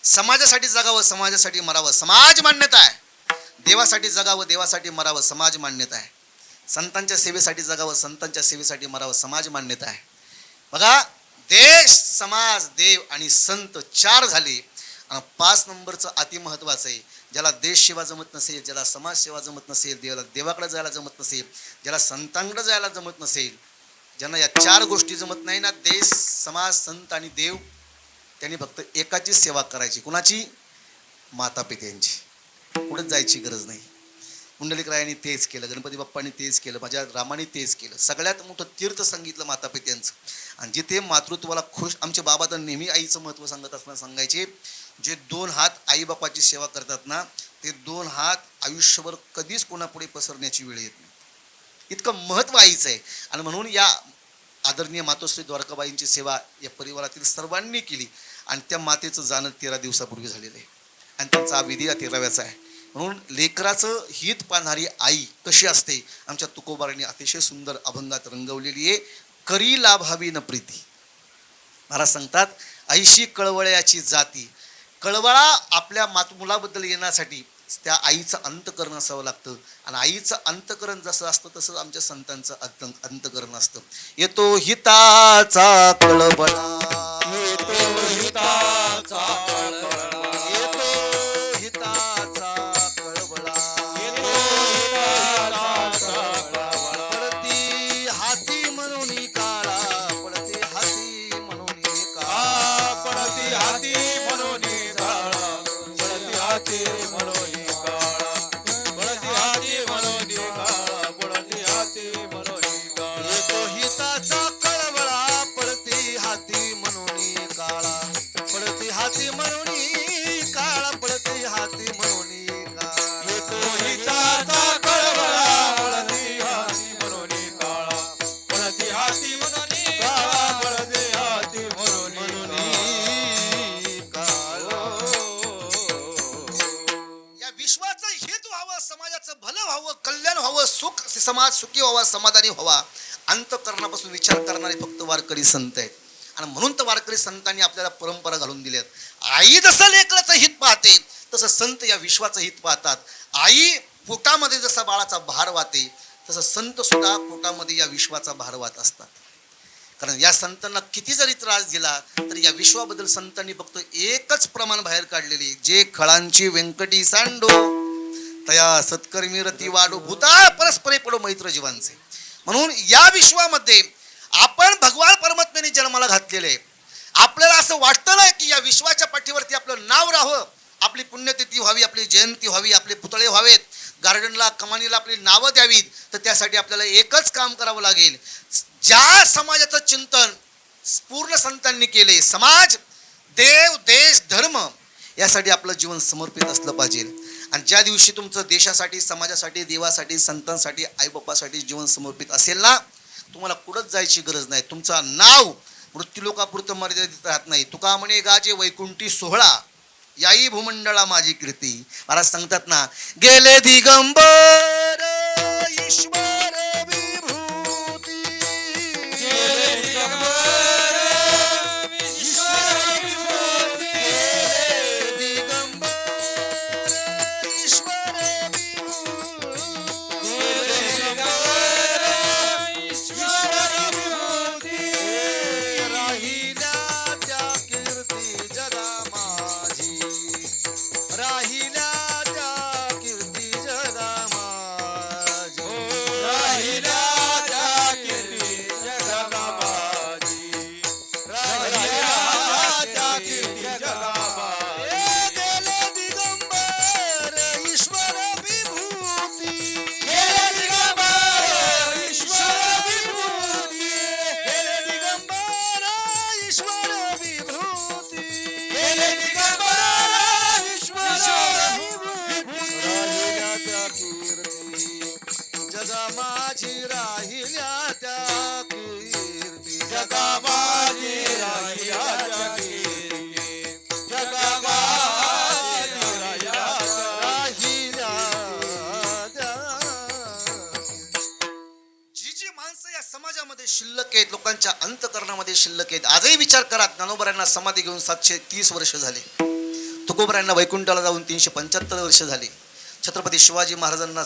समाजासाठी जगावं, समाजासाठी मरावं, समाज मान्यता आहे. देवासाठी जगावं, देवासाठी मरावं, समाज मान्यता आहे. संतांच्या सेवेसाठी जगावं, संतांच्या सेवेसाठी मरावं, समाज मान्यता आहे. बघा, देश, समाज, देव आणि संत 4 झाले आणि 5 नंबरचं अतिमहत्वाचं आहे. ज्याला देश सेवा जमत नसेल, ज्याला समाज सेवा जमत नसेल, देवाकडे जायला जमत नसेल, ज्याला संतांकडे जायला जमत नसेल, ज्यांना या 4 गोष्टी जमत नाही ना, देश, समाज, संत आणि देव, त्यांनी फक्त एकाची सेवा करायची. कुणाची? माता पित्यांची. कुठेच जायची गरज नाही. पुंडलिकरायांनी तेच केलं, गणपती बाप्पांनी तेच केलं, माझ्या रामाने तेच केलं. सगळ्यात मोठं तीर्थ सांगितलं माता पित्यांचं. आणि जिथे मातृत्वाला खुश, आमचे बाबा तर नेहमी आईचं महत्त्व सांगत असताना सांगायचे, जे 2 हात आईबापाची सेवा करतात ना, ते 2 हात आयुष्यभर कधीच कोणापुढे पसरण्याची वेळ येत नाही. इतकं महत्त्व आईचं आहे. आणि म्हणून या आदरणीय मातोश्री द्वारकाबाईंची सेवा या परिवारातील सर्वांनी केली. आणि त्या मातेचं जाणं 13 दिवसापूर्वी झालेलं आहे आणि त्यांचा विधी 13व्याचा आहे. म्हणून लेकराचं हित पाहणारी आई कशी असते, आमच्या तुकोबारांनी अतिशय सुंदर अभंगात रंगवलेली आहे. करी लाभावी न प्रीती. महाराज सांगतात, आईशी कळवळ्याची जाती. कळवळा आपल्या मुलाबद्दल येण्यासाठी त्या आईचं अंतकरण असावं लागतं. आणि आईचं अंतकरण जसं असतं तसं आमच्या संतांचं अंतकरण असतं. येतो हिताचा कळवळा, येतो हिताचा कळवळा, येतो हिताचा कळवळा, येतो हिताचा कळवळा. पडती हाती म्हणून काळा, पडती हाती म्हणून काळा, पडती हाती म्हणून काळा, पडती हाती म्हणून काळा, पडती हाती म्हणून काळा, पडती हाती म्हणून काळा. येतो हिताचा कळवळा, पडती हाती म्हणून काळा, पडती हाती म्हणून काळा, पडती हाती म्हणून काळा. येतो हिताचा कळवळा, पडती हाती म्हणून काळा, पडती हाती म्हणून काळा, पडती हाती म्हणून या विश्वाचं हित व्हावं, समाजाचं भलं व्हावं, कल्याण व्हावं, सुख समाज सुखी व्हावा, समाधानी व्हावा, अंतःकरणापासून विचार करणारे फक्त वारकरी संत आहेत. आणि म्हणून तर वारकरी संतांनी आपल्याला परंपरा घालून दिल्यात. आई जसं लेकराचं हित पाहते तसं संत या विश्वाचं हित पाहतात. आई पोटामध्ये जसा बाळाचा भार वाहते तसं संत सुद्धा पोटामध्ये या विश्वाचा भार वाहत असतात. कारण या संतांना किती जरी त्रास दिला तरी या विश्वाबद्दल संतांनी फक्त एकच प्रमाण बाहेर काढलेले, जे खळांची व्यंकटी सांडो तया सत्कर्मी रती वाढो, भूता परस्परे पडो मैत्र जीवांचे. म्हणून या विश्वामध्ये आपण भगवान परमात्म्याने जन्माला घातलेले आहे. आपल्याला असं वाटतं नाही की या विश्वाच्या पाठीवरती आपलं नाव राहावं, आपली पुण्यतिथी व्हावी, आपली जयंती व्हावी, आपले पुतळे व्हावेत, गार्डनला कमानीला आपली नावं द्यावीत. तर त्यासाठी आपल्याला एकच काम करावं लागेल. ज्या समाजाचं चिंतन पूर्ण संतांनी केले, समाज, देव, देश, धर्म यासाठी आपलं जीवन समर्पित असलं पाहिजे. आणि ज्या दिवशी तुमचं देशासाठी, समाजासाठी, देवासाठी, संतांसाठी, आईबापासाठी जीवन समर्पित असेल ना, तुम्हाला कुठंच जायची गरज नाही. तुमचं नाव मृत्यूलोकापुरतं मर्यादित राहत नाही. तुका म्हणे गाजे वैकुंठी सोहळा, याई भूमंडळा माझी कीर्ती. महाराज सांगतात ना, गेले दिगंबर ईश्वर विभू जगा माझी राहिल्या त्या कीर्ती जगा माझी राहिल्या त्या कीर्ती, जगा माझी राहिल्या राहिल्या त्या. जी जी माणसं या समाजामध्ये शिल्लक आहेत, लोकांच्या अंतकरणामध्ये शिल्लक आहेत. आजही विचार करा, ज्ञानोबांना समाधी घेऊन 730 वर्ष झाले, तुकोबरायांना वैकुंठाला जाऊन 375 वर्ष झाली, छत्रपती शिवाजी महाराजांना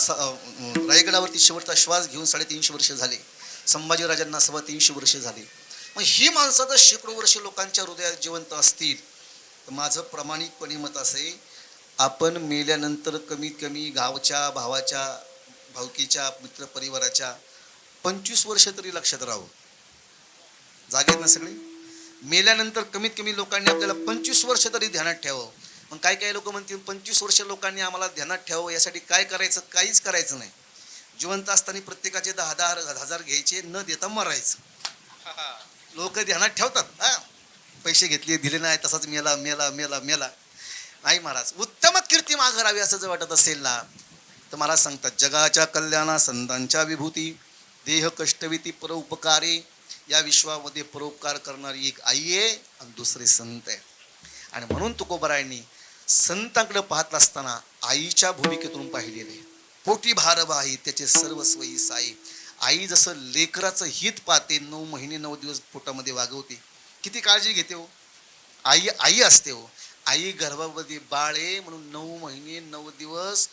रायगडावरती शेवटचा श्वास घेऊन 350 वर्ष झाले, संभाजीराजांना 325 वर्ष झाली. मग ही माणसं जर शेकडो वर्ष लोकांच्या हृदयात जिवंत असतील, तर माझं प्रामाणिकपणे मत असे, आपण मेल्यानंतर कमीत कमी गावच्या, भावाच्या, भावकीच्या, मित्रपरिवाराच्या 25 वर्ष तरी लक्षात राहावं. जागेत ना सगळे? मेल्यानंतर कमीत कमी लोकांनी आपल्याला 25 वर्ष तरी ध्यानात ठेवावं. मग काही लोक म्हणतील 25 वर्ष लोकांनी आम्हाला ध्यानात ठेवावं, यासाठी काय करायचं? काहीच करायचं नाही. जिवंत असताना प्रत्येकाचे 10,000 घ्यायचे, न देता मरायचं. लोक ध्यानात ठेवतात, हा पैसे घेतले दिले नाही, तसाच मेला मेला मेला मेला. नाही महाराज, उत्तम कीर्ती माघारावी असं जर वाटत असेल ना, तर महाराज सांगतात, जगाच्या कल्याणा संतांच्या विभूती, देह कष्टविती परोपकारे. या विश्वामध्ये परोपकार करणारी एक आई आहे आणि दुसरे संत आहे. आणि म्हणून तुकोबरायांनी संतांकडे पाहत असताना आईच्या भूमिकेतून पाहिलेले. पोटी भारवा आई त्याचे सर्वस्वई साई. आई जसं लेकराचं हित पाहते, 9 महिने 9 दिवस पोटामध्ये वागवते, किती काळजी घेते हो आई. आई असते हो आई, गर्भामध्ये बाळ आहे म्हणून 9 महिने 9 दिवस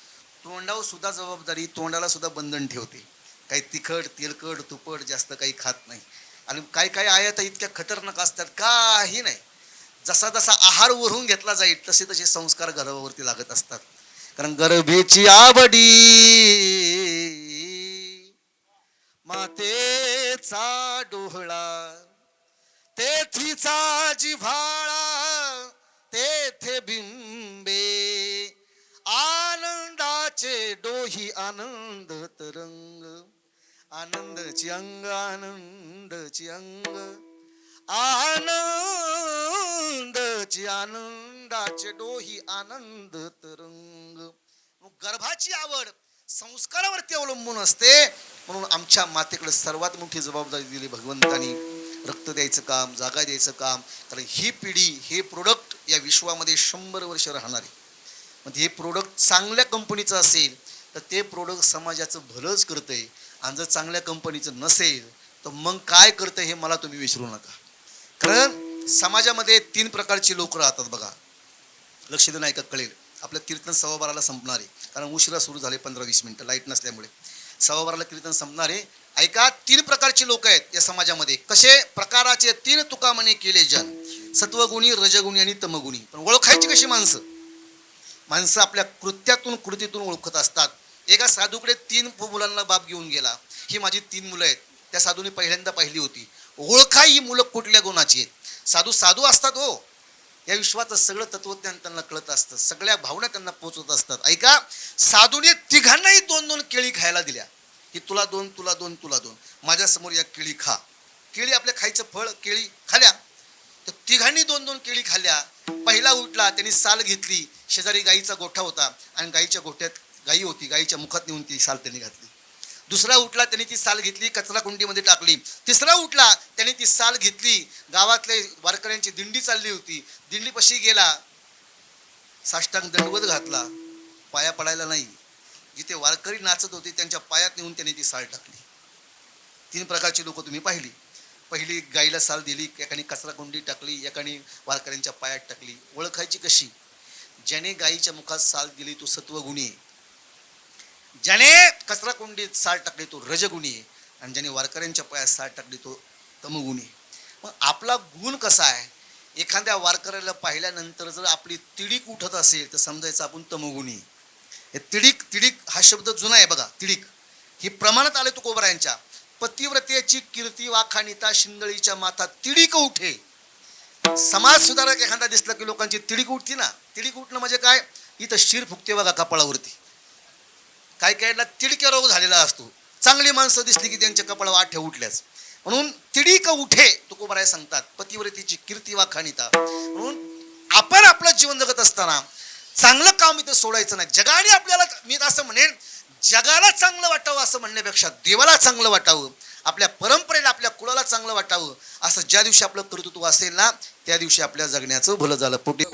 तोंडावर सुद्धा जबाबदारी, तोंडाला सुद्धा बंधन ठेवते. काही तिखट तेलकट तुपट जास्त काही खात नाही. आणि काही आया तर इतक्या खतरनाक असतात, काही नाही. जसा जसा आहार वरून घेतला जाईल तसे तसे संस्कार गर्भावरती लागत असतात. कारण गर्भेची आवडी मातेचा डोहळा, तेथीचा जिव्हाळा तेथे बिंबे, आनंदाचे डोही आनंद तरंग, आनंदची अंग आनंदची अंग, आनंदची आनंदाचे डोही आनंद तरंग. गर्भाची आवड संस्कारावरती अवलंबून असते. म्हणून आमच्या मातेकडे सर्वात मोठी जबाबदारी दिली भगवंतानी, रक्त द्यायचं काम, जागा द्यायचं काम. कारण ही पिढी, हे प्रोडक्ट या विश्वामध्ये 100 वर्ष राहणार आहे. म्हणजे हे प्रोडक्ट चांगल्या कंपनीचं असेल तर ते प्रोडक्ट समाजाचं भलंच करतंय, आणि जर चांगल्या कंपनीचं नसेल तर मग काय करतं हे मला तुम्ही विसरू नका. कारण समाजामध्ये 3 प्रकारची लोक राहतात बघा. लक्ष देणं ऐका, कळेल. आपलं कीर्तन 12:15ला संपणार आहे, कारण उशिरा सुरू झाले 15-20 मिनिटं लाईट नसल्यामुळे. 12:15ला कीर्तन संपणार आहे. ऐका, 3 प्रकारचे लोक आहेत या समाजामध्ये. कसे प्रकाराचे 3 तुका म्हणे केले जन, सत्वगुणी, रजगुणी आणि तमगुणी. पण ओळखायची कशी माणसं? माणसं आपल्या कृत्यातून कृतीतून ओळखत असतात. एका साधूकडे 3 मुलांना बाप घेऊन गेला. ही माझी 3 मुलं आहेत. त्या साधूने पहिल्यांदा पाहिली होती. ओळखा ही मुलं कुठल्या गुणाची आहेत. साधू असतात हो. या विश्वाचं सगळं तत्वज्ञान त्यांना कळत असतं, सगळ्या भावना त्यांना पोचवत असतात. ऐका, साधूने 3घांनाही 2-2 केळी खायला दिल्या, की तुला 2 तुला 2 तुला 2, माझ्यासमोर या केळी खा. केळी आपल्या खायचं फळ, केळी खाल्या. तर 3घांनी 2-2 केळी खाल्ल्या. पहिला उठला, त्यांनी साल घेतली, शेजारी गाईचा गोठा होता आणि गाईच्या गोठ्यात गाई होती, गाईच्या मुखात नेऊन ती साल त्यांनी घातली. दुसरा उठला, त्यांनी ती साल घेतली, कचरा कुंडीमध्ये टाकली. तिसरा उठला, त्यांनी ती साल घेतली, गावातले वारकऱ्यांची दिंडी चालली होती, दिंडीपाशी गेला, साष्टांग दंडवत घातला, पाया पडायला नाही, जिथे वारकरी नाचत होते त्यांच्या पायात नेऊन त्यांनी ती साल टाकली. 3 प्रकारची लोक तुम्ही पाहिली. पहिली गाईला साल दिली, एकाने कचरा कुंडी टाकली, एकाने वारकऱ्यांच्या पायात टाकली. ओळखायची कशी? ज्याने गाईच्या मुखात साल दिली तो सत्वगुणी आहे, ज्याने कचरा कुंडीत साल टाकली तो रजगुणी आहे, आणि ज्याने वारकऱ्यांच्या पायात साल टाकली तो तमगुणी. मग आपला गुण कसा आहे? एखाद्या वारकऱ्याला पाहिल्यानंतर जर आपली तिडीक उठत असेल तर समजायचं आपण तमगुणी. हे तिडीक हा शब्द जुना आहे बघा. तिडीक हे प्रमाणात आले तुकोबरायांच्या. पतिव्रतेची कीर्ती वाखाणिता शिंदळीच्या माथा तिडीक उठे. समाज सुधारक एखादा दिसला की लोकांची तिडीक उठती ना. तिडीक उठणं म्हणजे काय? इथं शिर फुकते बघा कपाळावरती. कायला तिडके रोग झालेला असतो. चांगली माणसं दिसली की त्यांच्या कपाळावर आठ्या उठल्याच. म्हणून तिडीक उठे तुकोबराय सांगतात, पतिव्रतेची कीर्ती वाखाणिता. म्हणून आपण आपलं जीवन जगत असताना चांगलं काम इथं सोडायचं नाही. जगाने आपल्याला, मी असं म्हणेन, जगाला चांगलं वाटावं असं म्हणण्यापेक्षा देवाला चांगलं वाटावं, आपल्या परंपरेला आपल्या कुळाला चांगलं वाटावं असं ज्या दिवशी आपलं कर्तृत्व असेल ना त्या दिवशी आपल्या जगण्याचं भलं झालं. पोटी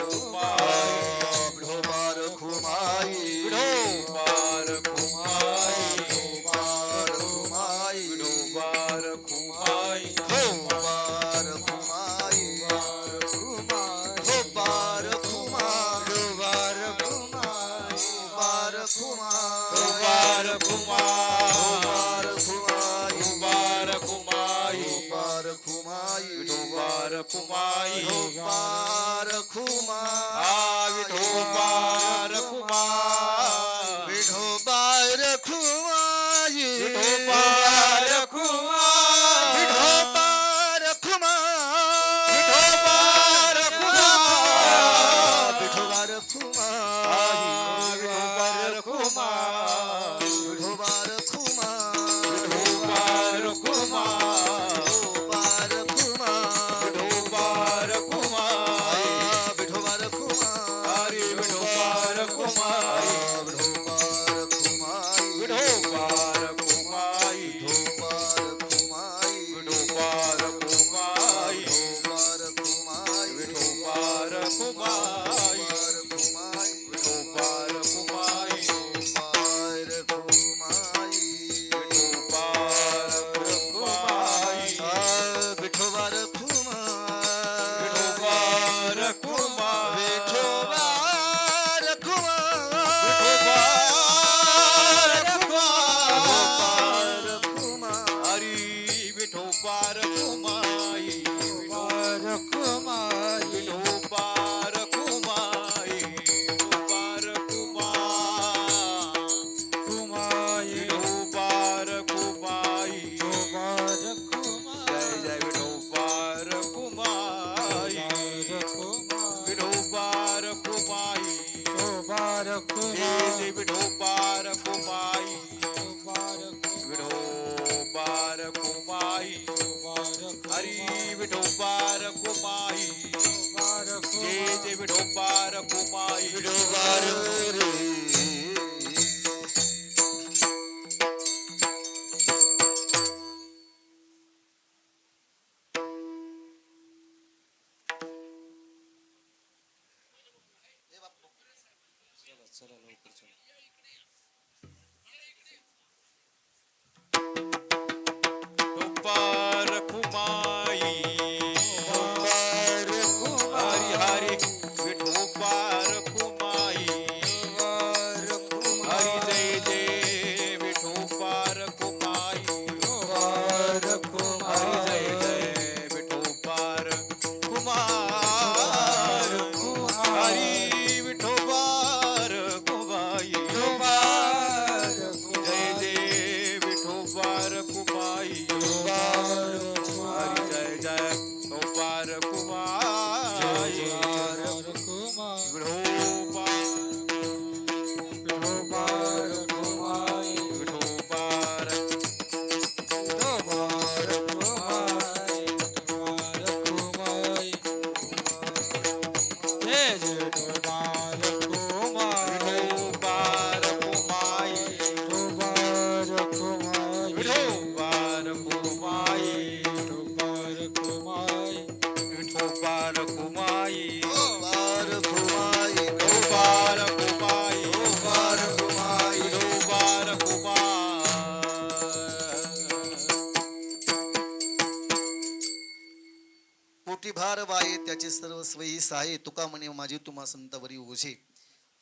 भार वाये त्याचे सर्व स्वयी साये, तुका म्हणे माझी तुम्हा संतावरी ओझे.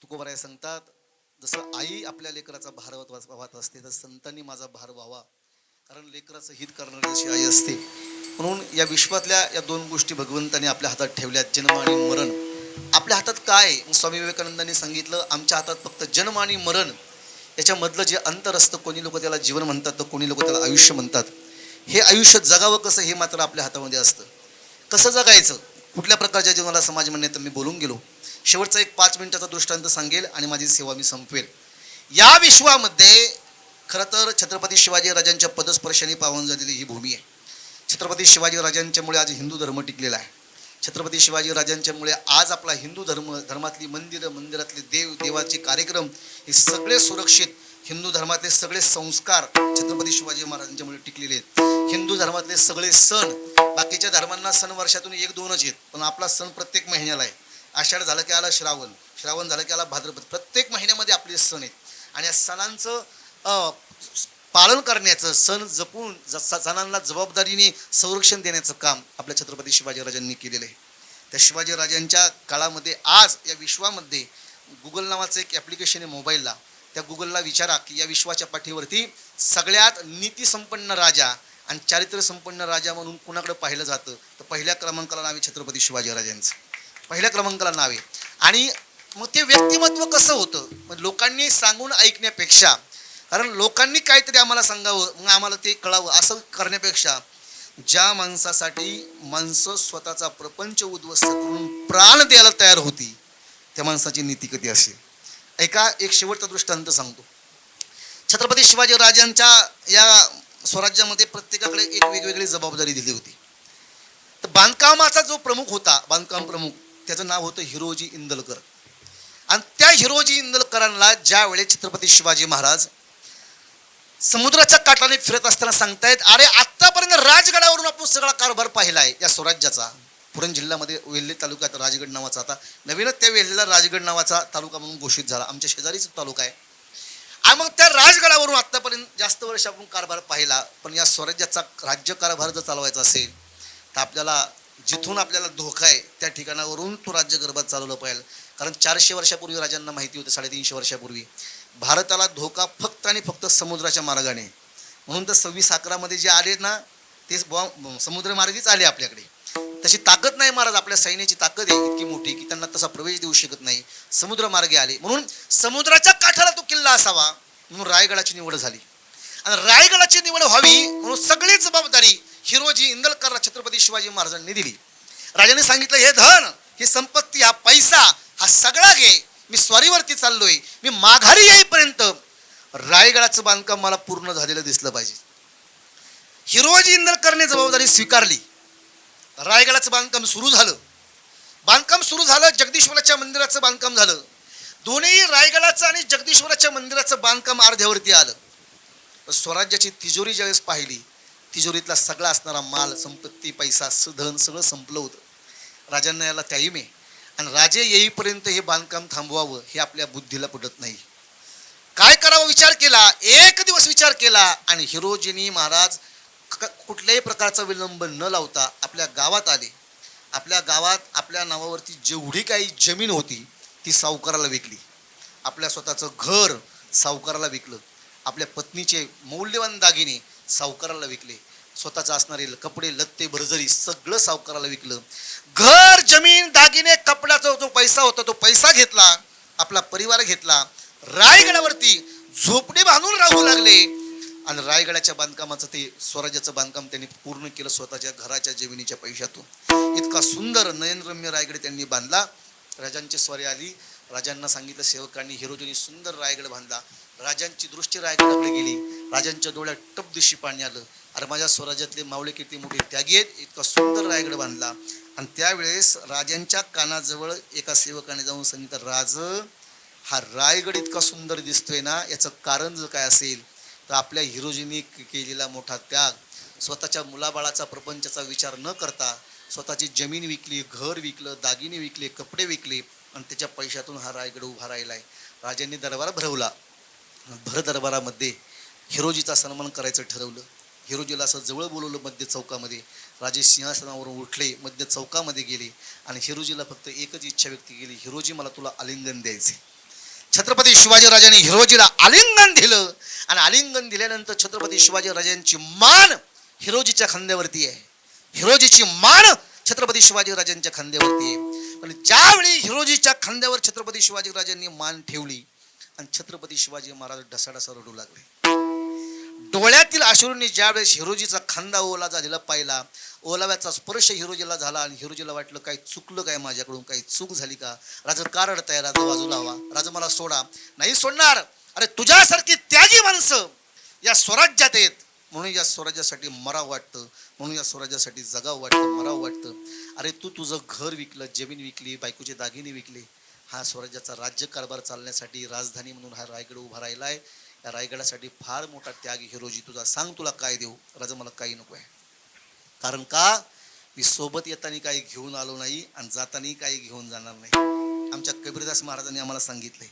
तुकोबराय सांगतात, जसं आई आपल्या लेकराचा भार वाहत असते तर संतांनी माझा भार व्हावा, कारण लेकराचं हित करणारी अशी आई असते. म्हणून या विश्वातल्या या दोन गोष्टी भगवंताने आपल्या हातात ठेवल्यात, जन्म आणि मरण. आपल्या हातात काय? स्वामी विवेकानंदांनी सांगितलं, आमच्या हातात फक्त जन्म आणि मरण याच्यामधलं जे अंतर असतं, कोणी लोक त्याला जीवन म्हणतात तर कोणी लोक त्याला आयुष्य म्हणतात. हे आयुष्य जगावं कसं हे मात्र आपल्या हातामध्ये असतं. कसं जगायचं, कुठल्या प्रकारच्या जीवनाला समाज म्हणणे तर मी बोलून गेलो. शेवटचा एक 5 मिनिटाचा दृष्टांत सांगेल आणि माझी सेवा मी संपवेल. या विश्वामध्ये खरं तर छत्रपती शिवाजी राजांच्या पदस्पर्शाने पावन झालेली ही भूमी आहे. छत्रपती शिवाजी राजांच्यामुळे आज हिंदू धर्म टिकलेला आहे. छत्रपती शिवाजी राजांच्यामुळे आज आपला हिंदू धर्मातली मंदिरातले देवाचे कार्यक्रम हे सगळे सुरक्षित हिंदू धर्मातले सगळे संस्कार छत्रपती शिवाजी महाराजांच्यामुळे टिकलेले आहेत. हिंदू धर्मातले सगळे सण, बाकीच्या धर्मांना सण वर्षातून 1-2च आहेत, पण आपला सण प्रत्येक महिन्याला आहे. आषाढ झालं की आला श्रावण, श्रावण झालं की आला भाद्रपद, प्रत्येक महिन्यामध्ये आपले सण आहेत. आणि या सणांचं पालन करण्याचं, सण जपून सणांना जबाबदारीने संरक्षण देण्याचं काम आपल्या छत्रपती शिवाजीराजांनी केलेलं आहे. त्या शिवाजीराजांच्या काळामध्ये आज या विश्वामध्ये गुगल नावाचं एक ॲप्लिकेशन आहे मोबाईलला, त्या गुगलला विचारा की या विश्वाच्या पाठीवरती सगळ्यात नीतीसंपन्न राजा आणि चारित्र्य संपन्न राजा म्हणून कुणाकडे पाहिलं जातं, तर पहिल्या क्रमांकाला नाव आहे छत्रपती शिवाजीराजांचं. पहिल्या क्रमांकाला नाव आहे. आणि मग ते व्यक्तिमत्व कसं होतं, मग लोकांनी सांगून ऐकण्यापेक्षा, कारण लोकांनी काहीतरी आम्हाला सांगावं मग आम्हाला ते कळावं असं करण्यापेक्षा, ज्या माणसासाठी माणसं स्वतःचा प्रपंच उद्ध्वस्त करून प्राण द्यायला तयार होती, त्या माणसाची नीती कधी असेल. ऐका, एक शेवटचा दृष्टांत सांगतो. छत्रपती शिवाजीराजांच्या या स्वराज्यामध्ये प्रत्येकाकडे एक वेगवेगळी जबाबदारी दिली होती. तर बांधकामाचा जो प्रमुख होता, बांधकाम प्रमुख, त्याचं नाव होतं हिरोजी इंदलकर. आणि त्या हिरोजी इंदलकरांना ज्या वेळेस छत्रपती शिवाजी महाराज समुद्राच्या काठाने फिरत असताना सांगतायत, अरे आत्तापर्यंत राजगडावरून आपण सगळा कारभार पाहिलाय या स्वराज्याचा. पुरंदर जिल्ह्यामध्ये वेल्हे तालुक्यात राजगड नावाचा, आता नवीनच त्या वेल्हेला राजगड नावाचा तालुका म्हणून घोषित झाला, आमच्या शेजारीच तालुका आहे. आणि मग त्या राजगडावरून आत्तापर्यंत जास्त वर्ष आपण कारभार पाहिला, पण या स्वराज्याचा राज्यकारभार जर चालवायचा असेल तर आपल्याला जिथून आपल्याला धोका आहे त्या ठिकाणावरून तो राज्यकारभार चालवलं पाहिजे. कारण 400 वर्षापूर्वी राजांना माहिती होतं, 350 वर्षापूर्वी भारताला धोका फक्त आणि फक्त समुद्राच्या मार्गाने. म्हणून तर 26-11 जे आले ना, ते समुद्रमार्गीच आले आपल्याकडे. तशी ताकद नाही महाराज, आपल्या सैन्याची ताकद आहे इतकी मोठी की त्यांना तसा प्रवेश देऊ शकत नाही, समुद्रमार्गे आले. म्हणून समुद्राच्या काठाला तो किल्ला असावा म्हणून रायगडाची निवड झाली. आणि रायगडाची निवड व्हावी म्हणून सगळी जबाबदारी हिरोजी इंदलकरला छत्रपती शिवाजी महाराजांनी दिली. राजाने सांगितलं, हे धन, ही संपत्ती, हा पैसा, हा सगळा घे, मी स्वारीवरती चाललोय, मी माघारी येईपर्यंत रायगडाचं बांधकाम मला पूर्ण झालेलं दिसलं पाहिजे. हिरोजी इंदलकरने जबाबदारी स्वीकारली. रायगडाचं बांधकाम सुरू झालं. बांधकाम सुरू झालं, जगदीश्वराच्या मंदिराचं बांधकाम झालं. दोन्ही रायगडाचं आणि जगदीश्वराच्या मंदिराचं बांधकाम अर्ध्यावरती आलं. स्वराज्याची तिजोरी ज्यावेळेस पाहिली, तिजोरीतला सगळा असणारा माल, संपत्ती, पैसा, धन सगळं संपलं होतं. राजांना याला टाईम आहे आणि राजे येईपर्यंत हे बांधकाम थांबवावं हे आपल्या बुद्धीला पटत नाही. काय करावं विचार केला, एक दिवस विचार केला आणि हिरोजीनी महाराज कुठल्याही प्रकारचा विलंब न लावता आपल्या गावात आले. आपल्या गावात आपल्या नावावरती जेवढी काही जमीन होती ती सावकाराला विकली. आपल्या स्वतःचं घर सावकाराला विकलं. आपल्या पत्नीचे मौल्यवान दागिने सावकाराला विकले. स्वतःचं असणारे कपडे, लत्ते, भरजरी सगळं सावकाराला विकलं. घर, जमीन, दागिने, कपड्याचा जो पैसा होता तो पैसा घेतला, आपला परिवार घेतला. रायगडावरती झोपडी बांधून राहू लागले. आणि रायगडाच्या बांधकामाचं, ते स्वराज्याचं बांधकाम त्यांनी पूर्ण केलं स्वतःच्या घराच्या जमिनीच्या पैशातून. इतका सुंदर नयनरम्य रायगड त्यांनी बांधला. राजांची स्वारी आली. राजांना सांगितलं सेवकांनी, हिरोजींनी सुंदर रायगड बांधला. राजांची दृष्टी रायगडाकडे गेली. राजांच्या डोळ्यात टप दिशी पाणी आलं. अरे माझ्या स्वराज्यातले मावळे किती मोठे त्यागी आहेत, इतका सुंदर रायगड बांधला. आणि त्यावेळेस राजांच्या कानाजवळ एका सेवकाने जाऊन सांगितलं, राज, हा रायगड इतका सुंदर दिसतोय ना, याचं कारण जर काय असेल तर आपल्या हिरोजींनी केलेला मोठा त्याग. स्वतःच्या मुलाबाळाचा, प्रपंचाचा विचार न करता स्वतःची जमीन विकली, घर विकलं, दागिने विकले, कपडे विकले आणि त्याच्या पैशातून हा रायगड उभा राहिलाय. राजांनी दरबार भरवला. भर दरबारामध्ये हिरोजीचा सन्मान करायचं ठरवलं. हिरोजीला असं जवळ बोलवलं मध्य चौकामध्ये. राजे सिंहासनावरून उठले, मध्य चौकामध्ये गेले आणि हिरोजीला फक्त एकच इच्छा व्यक्त केली, हिरोजी मला तुला आलिंगन द्यायचे. छत्रपती शिवाजीराजांनी हिरोजीला आलिंगन दिलं आणि आलिंगन दिल्यानंतर छत्रपती शिवाजीराजांची मान हिरोजीच्या खांद्यावरती आहे. हिरोजीची मान छत्रपती शिवाजीराजांच्या खांद्यावरती आहे. पण ज्यावेळी हिरोजीच्या खांद्यावर छत्रपती शिवाजीराजांनी मान ठेवली आणि छत्रपती शिवाजी महाराज ढसाढसा रडू लागले. डोळ्यातील अश्रूंनी ज्यावेळेस हिरोजीचा खांदा ओला झालेला पाहिला, ओलाव्याचा स्पर्श हिरोजीला झाला आणि हिरोजीला वाटलं काही चुकलं काय, माझ्याकडून काही चूक झाली का. राजा का रडताय, राजा बाजूला व्हा, राजा मला सोडा. नाही सोडणार. अरे तुझ्यासारखी त्यागी माणसं या स्वराज्यात आहेत, म्हणून या स्वराज्यासाठी मरावं वाटतं, म्हणून या स्वराज्यासाठी जगावं वाटतं, मरावं वाटतं. अरे तू तुझं घर विकलं, जमीन विकली, बायकोचे दागिने विकले, हा स्वराज्याचा राज्यकारभार चालण्यासाठी राजधानी म्हणून हा रायगड उभा राहिलाय. या रायगडासाठी फार मोठा त्याग हिरोजी तुझा. सांग तुला काय देऊ? राजा मला काही नको आहे. कारण का? मी सोबत येताना काही घेऊन आलो नाही आणि जाताना काही घेऊन जाणार नाही. आमच्या कबीरदास महाराजांनी आम्हाला सांगितलंय,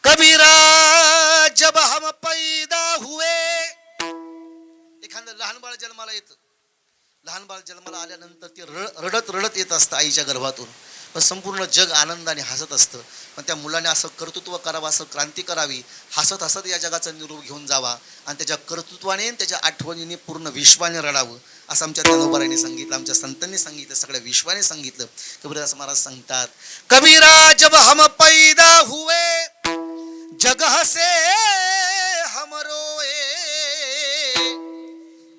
कबीरा जब हम पैदा हुए. एखादं लहान बाळ जन्माला येतं. लहान बाळ जन्माला आल्यानंतर ते रडत रडत येत असतं आईच्या गर्भातून. पण संपूर्ण जग आनंदाने हसत असतं. पण त्या मुलाने असं कर्तृत्व करावं, असं क्रांती करावी, हसत हसत या जगाचा निरोप घेऊन जावा आणि त्याच्या कर्तृत्वाने त्याच्या आठवणीने पूर्ण विश्वाने रडावं, असं आमच्या ज्ञानोबारांनी सांगितलं, आमच्या संतांनी सांगितलं, सगळ्या विश्वाने सांगितलं. कबीरदास महाराज सांगतात, कबीरा जब हम पैदा हुए जग हसे हम रोए.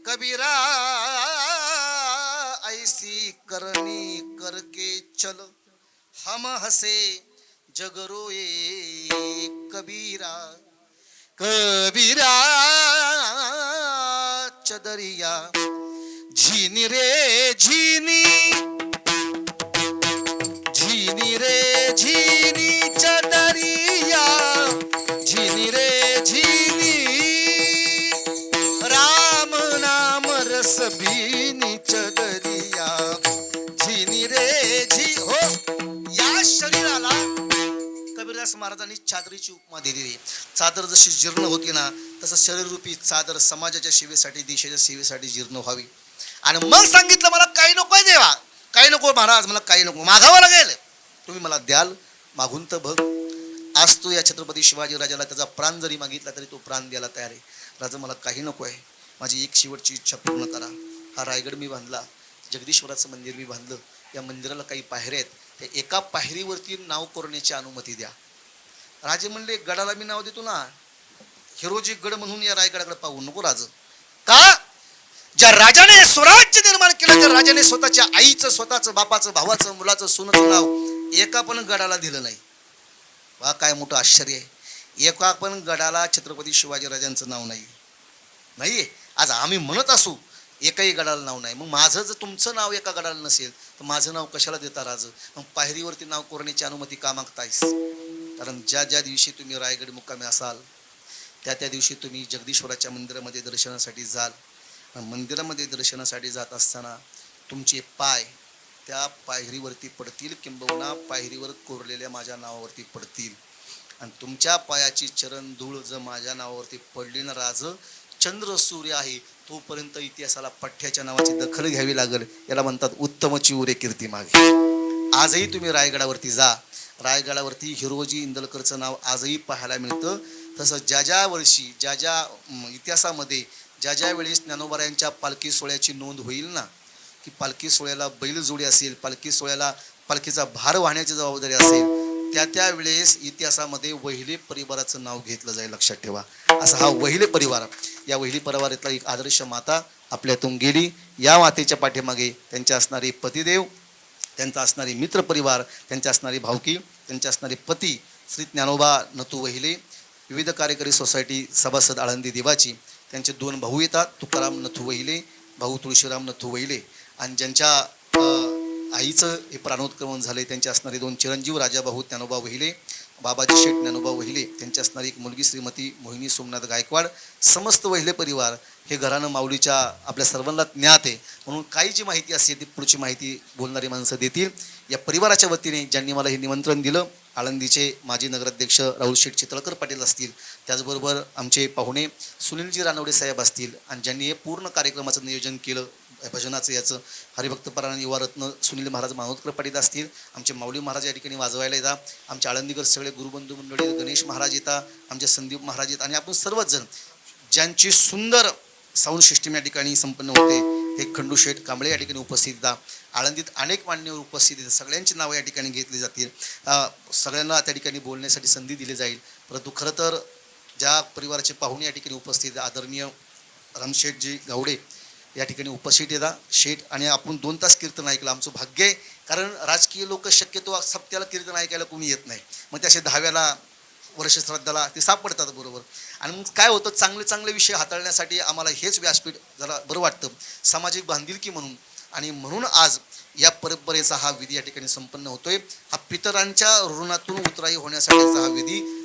कबीरा ऐसी करनी करके चल हम हसे जग रोए. कबीरा कबीरा चदरिया झीनी रे झीनी, झीनी रे झीनी चदरिया, झीनी रे झीनी. राम नाम रस भीनी चदरिया, झीनी रे झी. हो, या शरीराला कबीरदास महाराजांनी चादरीची उपमा दिलेली. चादर जशी जीर्ण होती ना, तसं शरीररूपी चादर समाजाच्या सेवेसाठी, देशाच्या सेवेसाठी जीर्ण व्हावी. आणि मग सांगितलं, मला काही नको देवा, काही नको महाराज, मला काही नको, मागावं लागेल, तुम्ही मला द्याल, मागून तर बघ. आज तो या छत्रपती शिवाजी राजाला त्याचा प्राण जरी मागितला तरी तो प्राण द्यायला तयार आहे. राजा मला काही नको आहे, माझी एक शेवटची इच्छा पूर्ण करा. हा रायगड मी बांधला, जगदीश्वराचं मंदिर मी बांधलं, या मंदिराला काही पायऱ्या आहेत, त्या एका पायरीवरती नाव कोरण्याची अनुमती द्या. राजे म्हणले, गडाला मी नाव देतो ना, हिरोजी गड म्हणून या रायगडाकडे पाहू नको राज. का? ज्या राजाने स्वराज्य निर्माण केलं, त्या राजाने स्वतःच्या आईचं, स्वतःचं, बापाचं, भावाचं, मुलाचं, सोनाचं नाव एका पण गडाला दिलं नाही. वा, काय मोठं आश्चर्य आहे. एका पण गडाला छत्रपती शिवाजी राजांचं नाव नाहीये. आज आम्ही म्हणत असू एकाही गडाला नाव नाही. मग माझं जर तुमचं नाव एका गडाला नसेल तर माझं नाव कशाला देता राज? मग पायरीवरती नाव कोरण्याची अनुमती का मागतायस? कारण ज्या ज्या दिवशी तुम्ही रायगड मुक्कामी असाल त्या त्या दिवशी तुम्ही जगदीश्वराच्या मंदिरामध्ये दर्शनासाठी जाल. मंदिरामध्ये दर्शनासाठी जात असताना तुमचे पाय त्या पायरीवरती पडतील, किंबहुना पायरीवर कोरलेल्या माझ्या नावावरती पडतील. आणि तुमच्या पायाची चरण धूळ जर माझ्या नावावरती पडली ना राज, चंद्र सूर्य आहे तोपर्यंत इतिहासाला पठ्याच्या नावाची दखल घ्यावी लागेल. याला म्हणतात उत्तम चिउरे कीर्ती मागे. आजही तुम्ही रायगडावरती जा, रायगडावरती हिरोजी इंदलकरचं नाव आजही पाहायला मिळतं. तसं ज्या ज्या वर्षी, ज्या ज्या इतिहासामध्ये ज्या ज्या वेळेस ज्ञानोबारायांच्या पालखी सोहळ्याची नोंद होईल ना, की पालखी सोहळ्याला बैलजोडी असेल, पालखी सोहळ्याला पालखीचा भार वाहण्याची जबाबदारी असेल, त्या त्या वेळेस इतिहासामध्ये वहिले परिवाराचं नाव घेतलं जाईल. लक्षात ठेवा, असा हा वहिले परिवार. या वहिले परिवारातला एक आदर्श माता आपल्यातून गेली. या मातेच्या पाठीमागे त्यांच्या असणारे पतिदेव, त्यांचा असणारे मित्रपरिवार, त्यांच्या असणारी भावकी, त्यांच्या असणारे पती श्री ज्ञानोबा नथू वहिले, विविध कार्यकारी सोसायटी सभासद आळंदी देवाची. त्यांचे दोन भाऊ येतात, तुकाराम नथू वहिले, भाऊ तुळशीराम नथू वहिले. आणि ज्यांच्या आईचं हे प्राणोत्क्रमण झाले त्यांचे असणारे दोन चिरंजीव राजाभाऊ ज्ञानोबा वहिले, बाबाजी शेठ ज्ञानोबा वहिले. त्यांची असणारी एक मुलगी श्रीमती मोहिनी सोमनाथ गायकवाड. समस्त वहिले परिवार हे घरानं माऊलीच्या आपल्या सर्वांना ज्ञात आहे. म्हणून काही जी माहिती असेल ती पुढची माहिती बोलणारी माणसं देतील. या परिवाराच्या वतीने ज्यांनी मला हे निमंत्रण दिलं, आळंदीचे माजी नगराध्यक्ष राहुल शेठ चितळकर पाटील असतील, त्याचबरोबर आमचे पाहुणे सुनीलजी रानवडे साहेब असतील, आणि ज्यांनी हे पूर्ण कार्यक्रमाचं नियोजन केलं भजनाचं याचं, हरिभक्तपरायण युवारत्न सुनील महाराज मानोदकर पाटील असतील, आमचे माऊली महाराज या ठिकाणी वाजवायला येतात, आमचे आळंदीकर सगळे गुरुबंधू मंडळी गणेश महाराज येतात, आमचे संदीप महाराज येतात, आणि आपण सर्वच जण ज्यांची सुंदर साऊंड सिस्टीम या ठिकाणी संपन्न होते हे खंडू शेठ कांबळे या ठिकाणी उपस्थित येतात. आळंदीत अनेक मान्यवर उपस्थित आहेत, सगळ्यांची नावं या ठिकाणी घेतली जातील. सगळ्यांना त्या ठिकाणी बोलण्यासाठी संधी दिली जाईल. परंतु खरं तर ज्या परिवाराचे पाहुणे या ठिकाणी उपस्थित, आदरणीय रामशेठजी गावडे या ठिकाणी उपस्थित येतात. शेठ आणि आपण 2 तास कीर्तन ऐकलं, आमचं भाग्य आहे. कारण राजकीय लोक शक्यतो सप्त्याला कीर्तन ऐकायला कोणी येत नाही, मग त्याचे 10व्याला वर्ष श्राद्धाला ते सापडतात बरोबर. आणि मग काय होतं, चांगले चांगले विषय हाताळण्यासाठी आम्हाला हेच व्यासपीठ जरा बरं वाटतं, सामाजिक बांधिलकी म्हणून. आणि म्हणून आज या परंपरेचा हा विधी या ठिकाणी संपन्न होतोय. हा पितरांच्या ऋणातून उतराई होण्यासाठीचा हा विधी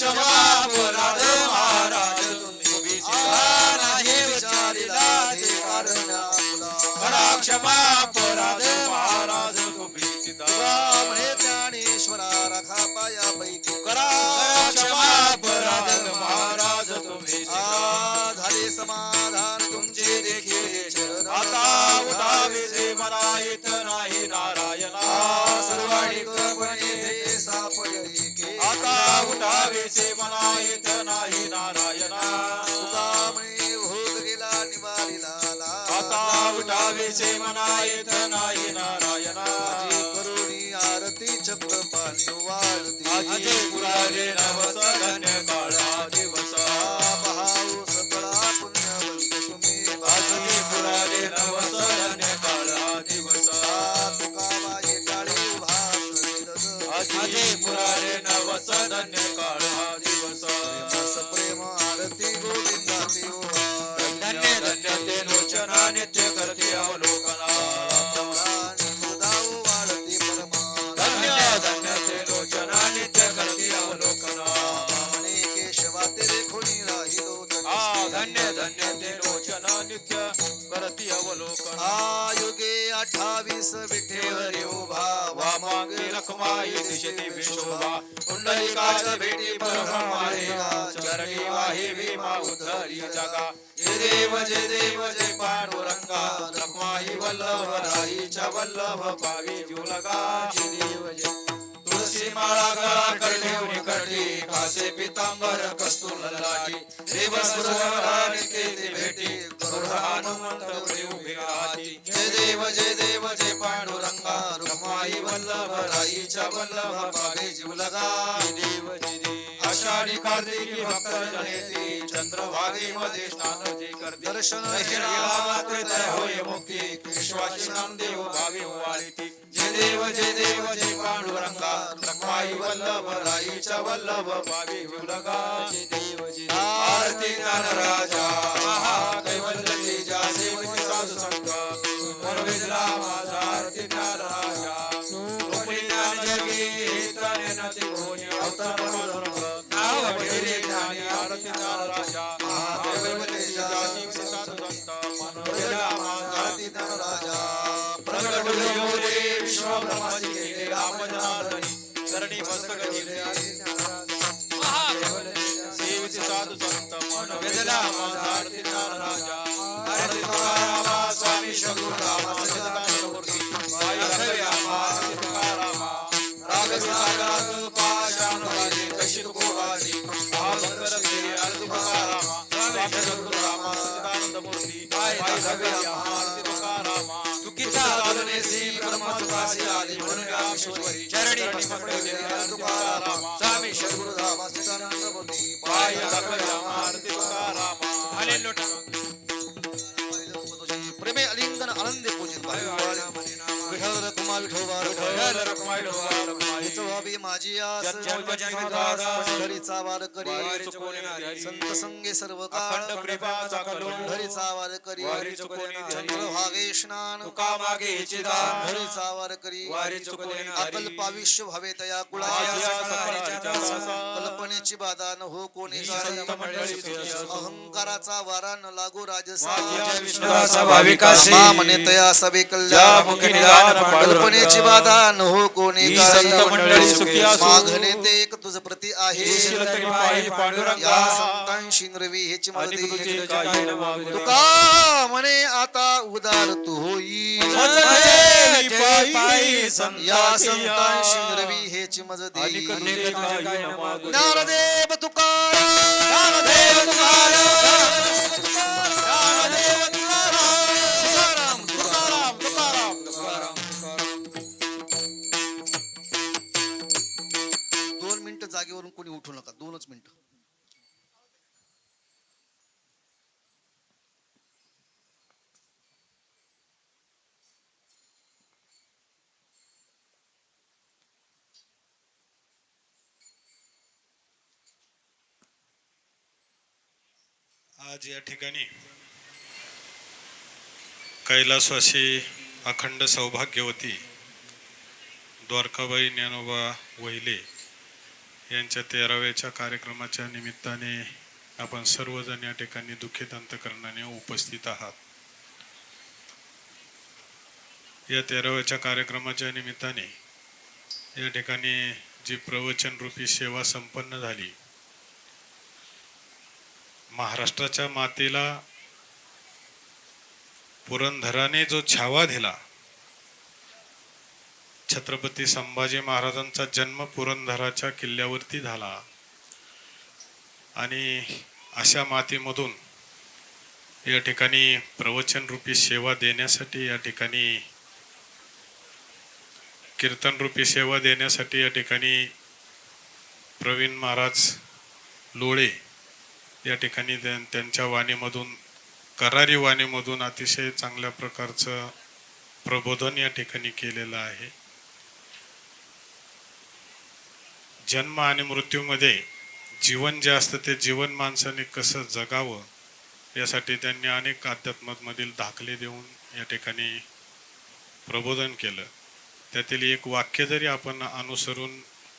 क्षमा अपराध महाराज तुम्ही नाही विचारिला ते कारण आपला करा क्षमा अपराध महाराज तुम्ही म्हणे ज्ञानेश्वरा राखा पायापैकी करा क्षमा अपराध महाराज तुम्ही झाले समाधान तुमचे देखील चरण आता उठावे जे मला येत नाही नारायणा सर्वाणिक पणे सापडले के आता उठावे जे मला येत नाही नारायणा तुका म्हणे भोग गेला निवारिला आता उठावे जे मला येत नाही नारायणा करुणी आरती चक्र पाणी वाळती आजी पुराले नवस धन्य काळा दिवस पहाऊ सकळा पुण्यवंत तुम्ही आजी पुराले नवस धन्य काळा दिवस तुका माझे टाळी भास आजी पुराले नवस धन्य काळा दिवस प्रेम आरती गोविंदाची धन्य धन्य ते लोचना नित्य करते अवलोकना वाढती परमा धन्य धन्य ते लोचना नित्य करते अवलोकना म्हणे केशवा तेरे खुणी राहिलो धन्य धन्य ते लोचना नित्य करती अवलोकना युगे 28 विठेवरी उभा वामांगी रखमाई दिशती विशोभा कुंडलिकाच्या भेटी परब्रह्मारेगा चरणी वाहे भीमा उद्धरी जगा जय देव जय पांडुरंगा रखमाई वल्लभ राईच्या वल्लभ पावी जुलगा जय देव जय तुळशी माळा गळा करठेवणी करठी कासे पितांबर कस्तूर ललाटी देव सुरवराने ते भेटी करुण हनुमंत उभे उभे राहती जय देव जय पांडुरंगा रखमाई वल्लभ राईच्या वल्लभ पावे जीवलगा जय देव आषाढी कार्तिकी भक्त जनेती चंद्रभागे मध्ये स्नान जे करते दर्शन मात्र तय होय मुक्ती विश्वासी नामदेव भावे वाळीती जय देव जय पांडुरंगा रखमाई वल्लभ राईच्या वल्लभ भावे जीवलगा जय देव आरती ज्ञान राजा महाकैवल्य जा सेवती साधू संत मनोवेदला माझा आरती ज्ञान राजा रूपी ज्ञान जगी तने नती भोनी अवतार नाव बहिरे ज्ञानी आरती ज्ञान राजा महाकैवल्य जा सेवती साधू संत मनोवेदला माझा आरती ज्ञान राजा प्रगट होले विश्व ब्रह्माची केले राम जनार्दनी करणी मस्तक जिले सेवित साधू संत मन वेदला माझा आरती ज्ञान राजा आरती तुकारामा स्वामी शंभुरामा सच्चिदानंद मूर्ती साई राघव्यामा आरती तुकारामा राग सागर पाशान राजे कशी तुकोबाजी महाभंगर केले आरती तुकारामा स्वामी शंभुरामा सच्चिदानंद मूर्ती साई राघव्यामा आरती तुकारामा चुकीचा आदरणेसी ब्रह्मसुखासी आली म्हणून रामेश्वरी चरणी मस्तक जिले आरती तुकारामा स्वामी शंभुरामा सच्चिदानंद मूर्ती पाय राघव्यामा आरती तुकारामा हालेलुया प्रेमे अलिंगन आनंदे पूजित विठ्ठल रखुमा विठोबा भावी माझी आस पंढरीचा वार करी संत संगे सर्व काळ पंढरीचा वार करी चंद्रभागे स्नान पंढरीचा वार करी अकल्प आयुष्य भावे तया कुळा कल्पनेची बाधा न हो कोणी अहंकाराचा वारा न लागो राजसा भाविकासी म्हणे तया सभे कल्याण कल्पनेची बाधा न हो कोणी मागणे ते एक तुझ प्रती आहे या संतांशी नरवी हेची मदती तुका म्हणे आता उदार तू होई या संतांशी नरवी हेची मदती ज्ञानदेव तुकाराम ज्ञानदेव तुकाराम 2 मिनिटं जागेवरून कोणी उठू नका 2च मिनिटं आज या ठिकाणी कैलासवासी अखंड सौभाग्यवती द्वारकाबाई ज्ञानोबा वहिले यांच्या 13व्याच्या कार्यक्रमाच्या निमित्ताने आपण सर्वजण या ठिकाणी दुःखित अंतकरणाने उपस्थित आहात. या 13व्याच्या कार्यक्रमाच्या निमित्ताने या ठिकाणी जी प्रवचन रूपी सेवा संपन्न झाली, महाराष्ट्राच्या मातेला पुरंदराने जो छावा दिला, छत्रपती संभाजी महाराजांचा जन्म पुरंदराच्या किल्ल्यावरती झाला आणि अशा मातीमधून या ठिकाणी प्रवचन रूपी सेवा देण्यासाठी, या ठिकाणी कीर्तन रूपी सेवा देण्यासाठी या ठिकाणी प्रवीण महाराज लोळे या ठिकाणी त्यांच्या वाणीमधून, करारी वाणीमधून अतिशय चांगल्या प्रकारचं प्रबोधन या ठिकाणी केलेलं आहे. जन्म आणि मृत्यूमध्ये जीवन जे असतं ते जीवन माणसाने कसं जगावं यासाठी त्यांनी अनेक अध्यात्मामधील दाखले देऊन या ठिकाणी प्रबोधन केलं. त्यातील एक वाक्य जरी आपण अनुसरून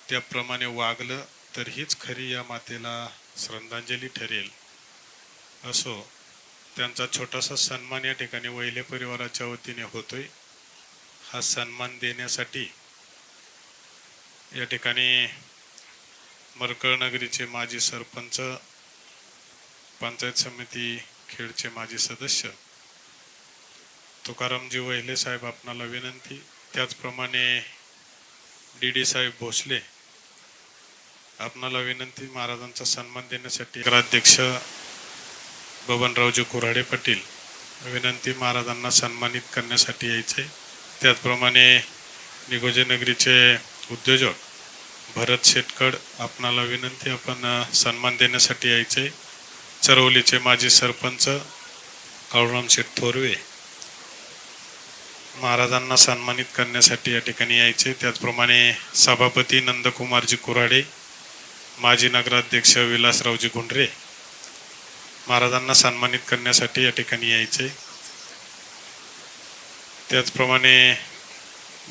त्याप्रमाणे वागलं तर हीच खरी या मातेला श्रद्धांजली ठरेल. असो, त्यांचा छोटासा सन्मान या ठिकाणी वहिले परिवाराच्या वतीने होतोय. हा सन्मान देण्यासाठी या ठिकाणी मरकळ नगरीचे माजी सरपंच, पंचायत समिती खेडचे माजी सदस्य तुकारामजी वहिले साहेब आपणाला विनंती, त्याचप्रमाणे डी साहेब भोसले आपणाला विनंती, महाराजांचा सन्मान देण्यासाठी नगराध्यक्ष बबनरावजी कुऱ्हाडे पाटील विनंती, महाराजांना सन्मानित करण्यासाठी यायचे. त्याचप्रमाणे निगोजे नगरीचे उद्योजक भरत शेटकड आपणाला विनंती, आपण सन्मान देण्यासाठी यायचे. चरवलीचे माजी सरपंच काळूराम शेठ थोरवे महाराजांना सन्मानित करण्यासाठी या ठिकाणी यायचे. त्याचप्रमाणे सभापती नंदकुमारजी कुऱ्हाडे, माजी नगराध्यक्ष विलासरावजी गुंडरे महाराजांना सन्मानित करण्यासाठी या ठिकाणी यायचे. त्याचप्रमाणे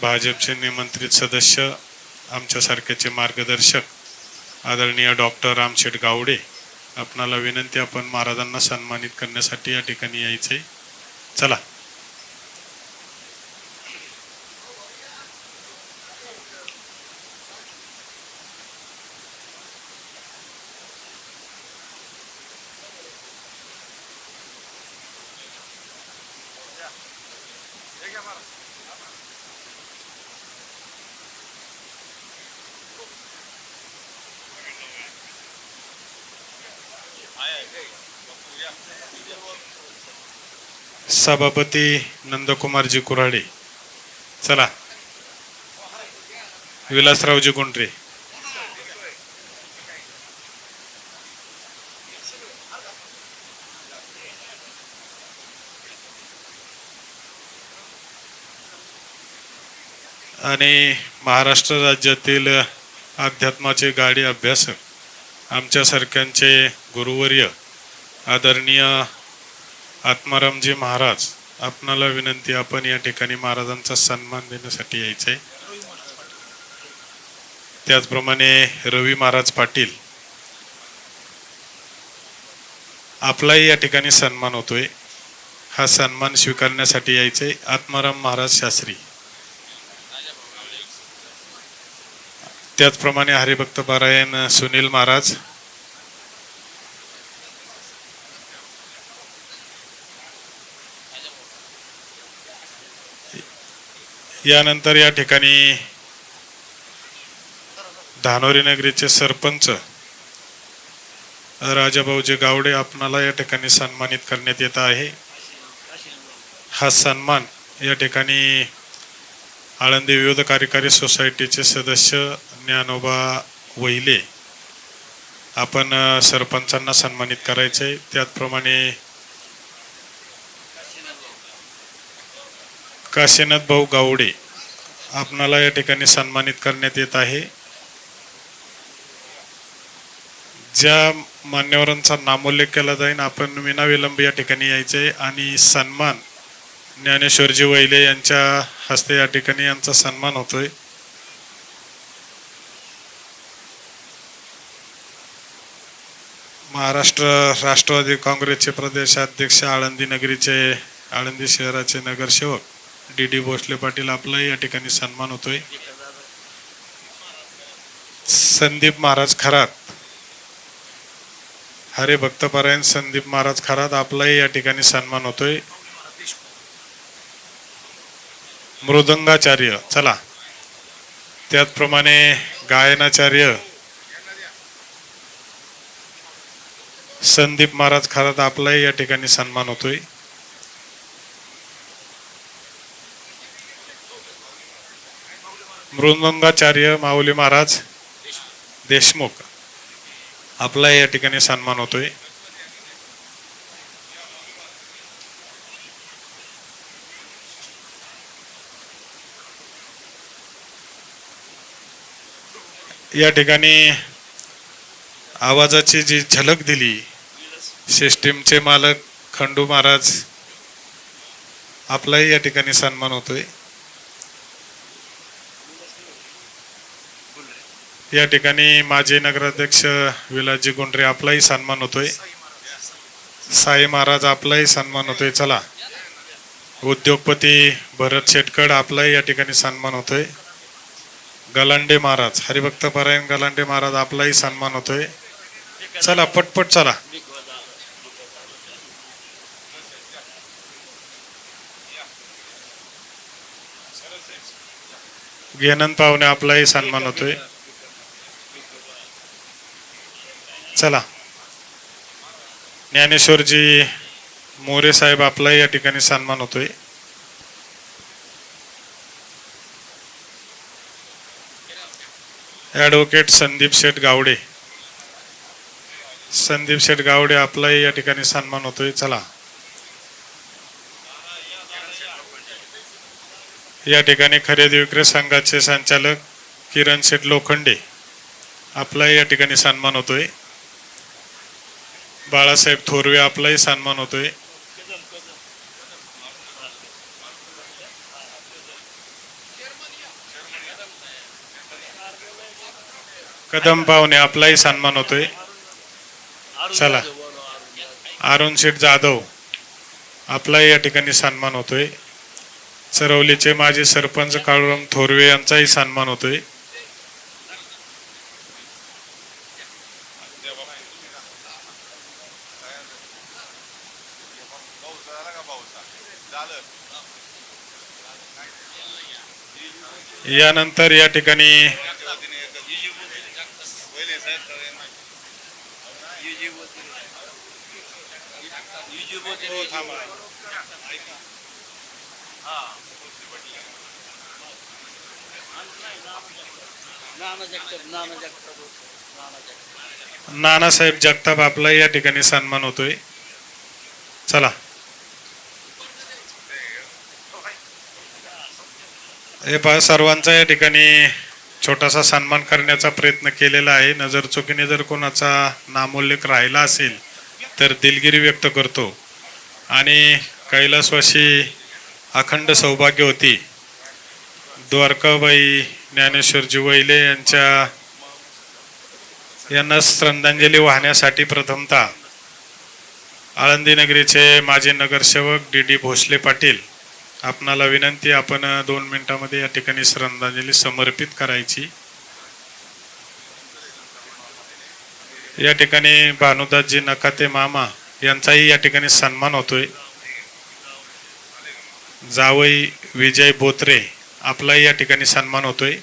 भाजपचे निमंत्रित सदस्य, आमच्यासारख्याचे मार्गदर्शक आदरणीय डॉक्टर रामशेठ गावडे आपणाला विनंती, आपण महाराजांना सन्मानित करण्यासाठी या ठिकाणी यायचे. चला. सभापती नंदकुमारजी कुऱ्हाडे, चला. विलासरावजी गुंडरे, आणि महाराष्ट्र राज्यातील अध्यात्माचे गाडी अभ्यासक आमच्यासारख्यांचे गुरुवर्य आदरणीय आत्मारामजी महाराज आपणाला विनंती, आपण या ठिकाणी महाराजांचा सन्मान देण्यासाठी यायचे. त्याचप्रमाणे रवी महाराज पाटील आपलाही या ठिकाणी सन्मान होतोय, हा सन्मान स्वीकारण्यासाठी यायचे. आत्माराम महाराज शास्त्री, त्याचप्रमाणे हरिभक्त पारायण सुनील महाराज, यानंतर या ठिकाणी धानोरी नगरीचे सरपंच राजाभाऊजी गावडे आपणाला या ठिकाणी सन्मानित करण्यात येत आहे. हा सन्मान या ठिकाणी आळंदी विविध कार्यकारी सोसायटीचे सदस्य ज्ञानोबा वहिले आपण सरपंचांना सन्मानित करायचे. त्याचप्रमाणे काशीनाथ भाऊ गावडे आपणाला या ठिकाणी सन्मानित करण्यात येत आहे. ज्या मान्यवरांचा नामोल्लेख केला जाईल आपण विनाविलंब या ठिकाणी यायचे आणि सन्मान ज्ञानेश्वरजी वैले यांच्या हस्ते या ठिकाणी यांचा सन्मान होतोय. महाराष्ट्र राष्ट्रवादी काँग्रेसचे प्रदेशाध्यक्ष आळंदी नगरीचे आळंदी शहराचे नगरसेवक डी भोसले पाटील आपलाही या ठिकाणी सन्मान होतोय. संदीप महाराज खरात हरे भक्तपरायण संदीप महाराज खरात आपलाही या ठिकाणी सन्मान होतोय. मृदंगाचार्य चला, त्याचप्रमाणे गायनाचार्य संदीप महाराज खरात आपलाही या ठिकाणी सन्मान होतोय. मृदंगाचार्य माऊली महाराज देशमुख आपलाही या ठिकाणी सन्मान होतोय. या ठिकाणी आवाजाची जी झलक दिली सिस्टीमचे मालक खंडू महाराज आपलाही या ठिकाणी सन्मान होतोय. या ठिकाणी माजी नगराध्यक्ष विलासजी गुंडरे आपलाही सन्मान होतोय. साई महाराज आपलाही सन्मान होतोय. चला, उद्योगपती भरत शेटकड आपलाही या ठिकाणी सन्मान होतोय. गलांडे महाराज हरिभक्त परायण गलांडे महाराज आपलाही सन्मान होतोय. चला पटपट चला. घेनंद पाहुणे आपलाही सन्मान होतोय. चला, ज्ञानेश्वरजी मोरे साहेब आपलाही या ठिकाणी सन्मान होतोय. ॲडव्होकेट संदीप शेठ गावडे आपलाही या ठिकाणी सन्मान होतोय. चला, या ठिकाणी खरेदी विक्री संघाचे संचालक किरण शेठ लोखंडे आपलाही या ठिकाणी सन्मान होतोय. बाळासाहेब थोरवे आपलाही सन्मान होतोय. कदम पाहुणे आपलाही सन्मान होतोय. चला, अरुण शेठ जाधव आपलाही या ठिकाणी सन्मान होतोय. चरवलीचे माजी सरपंच काळूराम थोरवे यांचाही सन्मान होतोय. यानंतर या ठिकाणी नानासाहेब जगताप आपला या ठिकाणी सन्मान होतोय. चला, हे पहा, सर्वांचा या ठिकाणी छोटासा सन्मान करण्याचा प्रयत्न केलेला आहे. नजर चुकीने जर कोणाचा नामोल्लेख राहिला असेल तर दिलगिरी व्यक्त करतो. आणि कैलासवासी अखंड सौभाग्य होती द्वारकाबाई ज्ञानेश्वरजी वैले यांना श्रद्धांजली वाहण्यासाठी प्रथमतः आळंदी नगरीचे माजी नगरसेवक डी भोसले पाटील आपणाला विनंती, आपण 2 मिनिटांमध्ये या ठिकाणी श्रद्धांजली समर्पित करायची. या ठिकाणी भानुदासजी नकाते मामा यांचाही या ठिकाणी सन्मान होतोय. जावई विजय बोत्रे आपलाही या ठिकाणी सन्मान होतोय.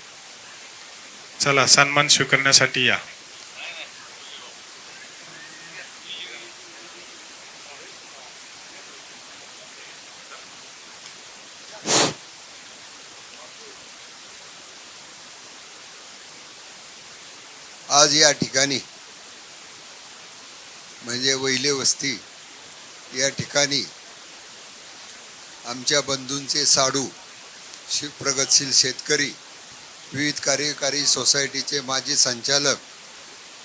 चला, सन्मान स्वीकारण्यासाठी या. आज या ठिकाणी म्हणजे वैले वस्ती या ठिकाणी आमच्या बंधूंचे साडू, प्रगतशील शेतकरी, विविध कार्यकारी सोसायटीचे माजी संचालक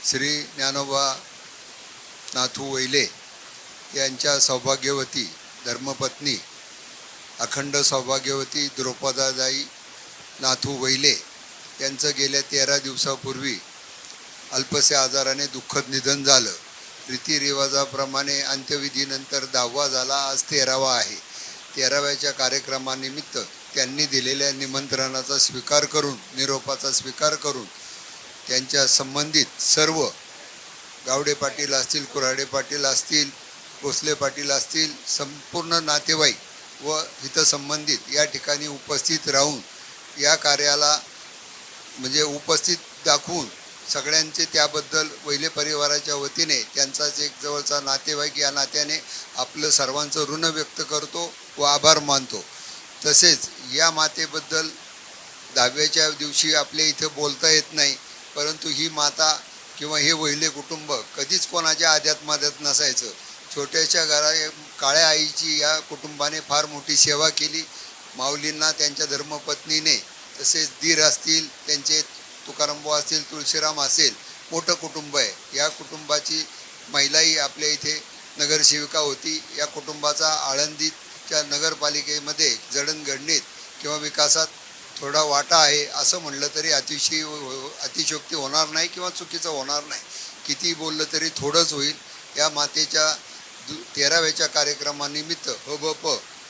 श्री ज्ञानोबा नाथू वैले यांच्या सौभाग्यवती धर्मपत्नी अखंड सौभाग्यवती द्रौपदादाई नाथू वैले यांचं गेल्या 13 दिवसापूर्वी अल्पशा आजाराने दुःखद निधन झालं. रीतिरिवाजाप्रमाणे अंत्यविधीनंतर 10वा झाला, आज 13वा आहे. 13व्याच्या कार्यक्रमानिमित्त त्यांनी दिलेल्या निमंत्रणाचा स्वीकार करून, निरोपाचा स्वीकार करून त्यांच्या संबंधित सर्व गावडे पाटील असतील, कुऱ्हाडे पाटील असतील, भोसले पाटील असतील, संपूर्ण नातेवाईक व हितसंबंधित या ठिकाणी उपस्थित राहून या कार्याला म्हणजे उपस्थित दाखवून सगळ्यांचे त्याबद्दल वहिले परिवाराच्या वतीने त्यांचाच एक जवळचा नातेवाईक या नात्याने आपलं सर्वांचं ऋण व्यक्त करतो व आभार मानतो. तसेच या मातेबद्दल 10व्याच्या दिवशी आपल्या इथं बोलता येत नाही, परंतु ही माता किंवा हे वहिले कुटुंब कधीच कोणाच्या आध्यात्माद्यात नसायचं. छोट्याशा काळ्या आईची या कुटुंबाने फार मोठी सेवा केली. माऊलींना त्यांच्या धर्मपत्नीने, तसेच दीर असतील त्यांचे, तुकारामबुवा असतील, तुळशीराम असेल, मोठं कुटुंब आहे. या कुटुंबाची महिलाही आपल्या इथे नगरसेविका होती. या कुटुंबाचा आळंदीच्या नगरपालिकेमध्ये जडणघडणीत किंवा विकासात थोडा वाटा आहे असं म्हणलं तरी अतिशयोक्ती होणार नाही किंवा चुकीचं होणार नाही. किती बोललं तरी थोडंच होईल. या मातेच्या 13व्याच्या कार्यक्रमानिमित्त हबप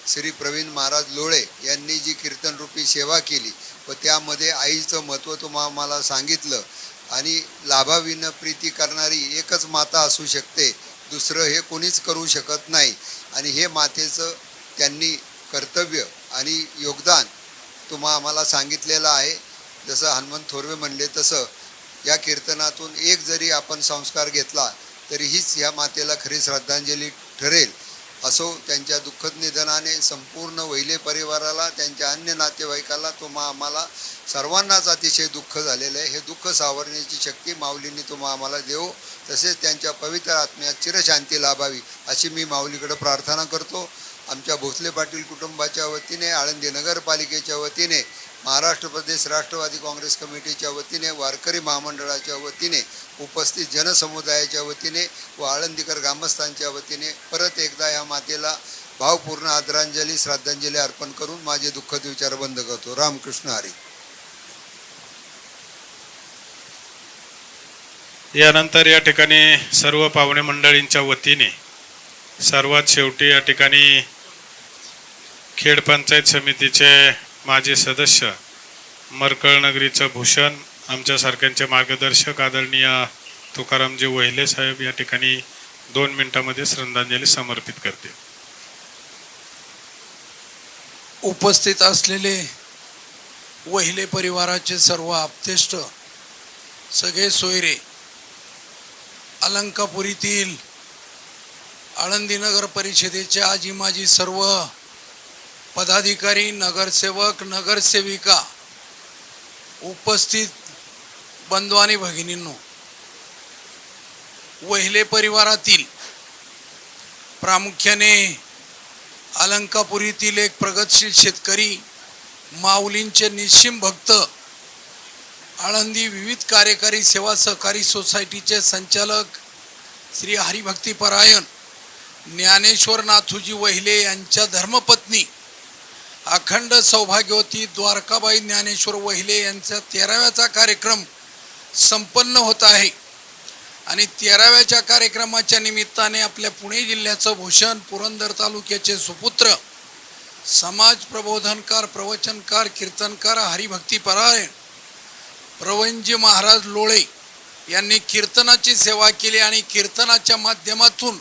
श्री प्रवीण महाराज लोळे यांनी जी कीर्तनरूपी सेवा केली व त्यामध्ये आईचं महत्त्व तुम्हाला मला सांगितलं. आणि लाभाविन प्रीती करणारी एकच माता असू शकते, दुसरं हे कोणीच करू शकत नाही. आणि हे मातेचं त्यांनी कर्तव्य आणि योगदान आम्हाला सांगितलेलं आहे. जसं हनुमंत थोरवे म्हणले तसं या कीर्तनातून एक जरी आपण संस्कार घेतला तरी हीच ह्या मातेला खरी श्रद्धांजली ठरेल. असो, त्यांच्या दुःखद निधनाने संपूर्ण वहिले परिवाराला, त्यांच्या अन्य नातेवाईकाला, आम्हाला सर्वांनाच अतिशय दुःख झालेलं आहे. हे दुःख सावरण्याची शक्ती माऊलींनी आम्हाला देवो. तसेच त्यांच्या पवित्र आत्म्यात चिरशांती लाभावी अशी मी माऊलीकडे प्रार्थना करतो. आमच्या भोसले पाटील कुटुंबाच्या वतीने, आळंदी नगरपालिकेच्या वतीने, महाराष्ट्र प्रदेश राष्ट्रवादी काँग्रेस कमिटीच्या वतीने, वारकरी महामंडळाच्या वतीने, उपस्थित जनसमुदायाच्या वतीने व आळंदीकर ग्रामस्थांच्या वतीने परत एकदा या मातेला भावपूर्ण आदरांजली, श्रद्धांजली अर्पण करून माझे दुःखद विचार बंद करतो. रामकृष्ण हरी. यानंतर या ठिकाणी सर्व पाहुणे मंडळींच्या वतीने सर्वात शेवटी या ठिकाणी खेड पंचायत समितीचे माजी सदस्य, मरकळ नगरीचं भूषण, आमच्यासारख्यांचे मार्गदर्शक आदरणीय तुकारामजी वहिले साहेब या ठिकाणी 2 मिनिटांमध्ये श्रद्धांजली समर्पित करतील. उपस्थित असलेले वहिले परिवाराचे सर्व आप्तेष्ट, सगळे सोयरे, अलंकापुरीतील आळंदी नगर परिषदेचे आजी माजी सर्व पदाधिकारी, नगरसेवक, नगरसेविका, उपस्थित बंधू आणि भगिनींनो, वहिले परिवारातील प्रामुख्याने अलंकापुरीतील एक प्रगतशील शेतकरी, माऊलींचे निश्चिम भक्त, आळंदी विविध कार्यकारी सेवा सहकारी सोसायटीचे संचालक श्री हरिभक्तीपरायण ज्ञानेश्वर नाथूजी वहिले यांच्या धर्मपत्नी अखंड सौभाग्यवती द्वारकाबाई ज्ञानेश्वर वहिले यांचा 13व्याचा कार्यक्रम संपन्न होत आहे. आणि 13व्याच्या कार्यक्रमाच्या निमित्ताने आपल्या पुणे जिल्ह्याचं भूषण, पुरंदर तालुक्याचे सुपुत्र, समाज प्रबोधनकार, प्रवचनकार, कीर्तनकार हरिभक्तीपरायण प्रवीणजी महाराज लोळे यांनी कीर्तनाची सेवा केली. आणि कीर्तनाच्या माध्यमातून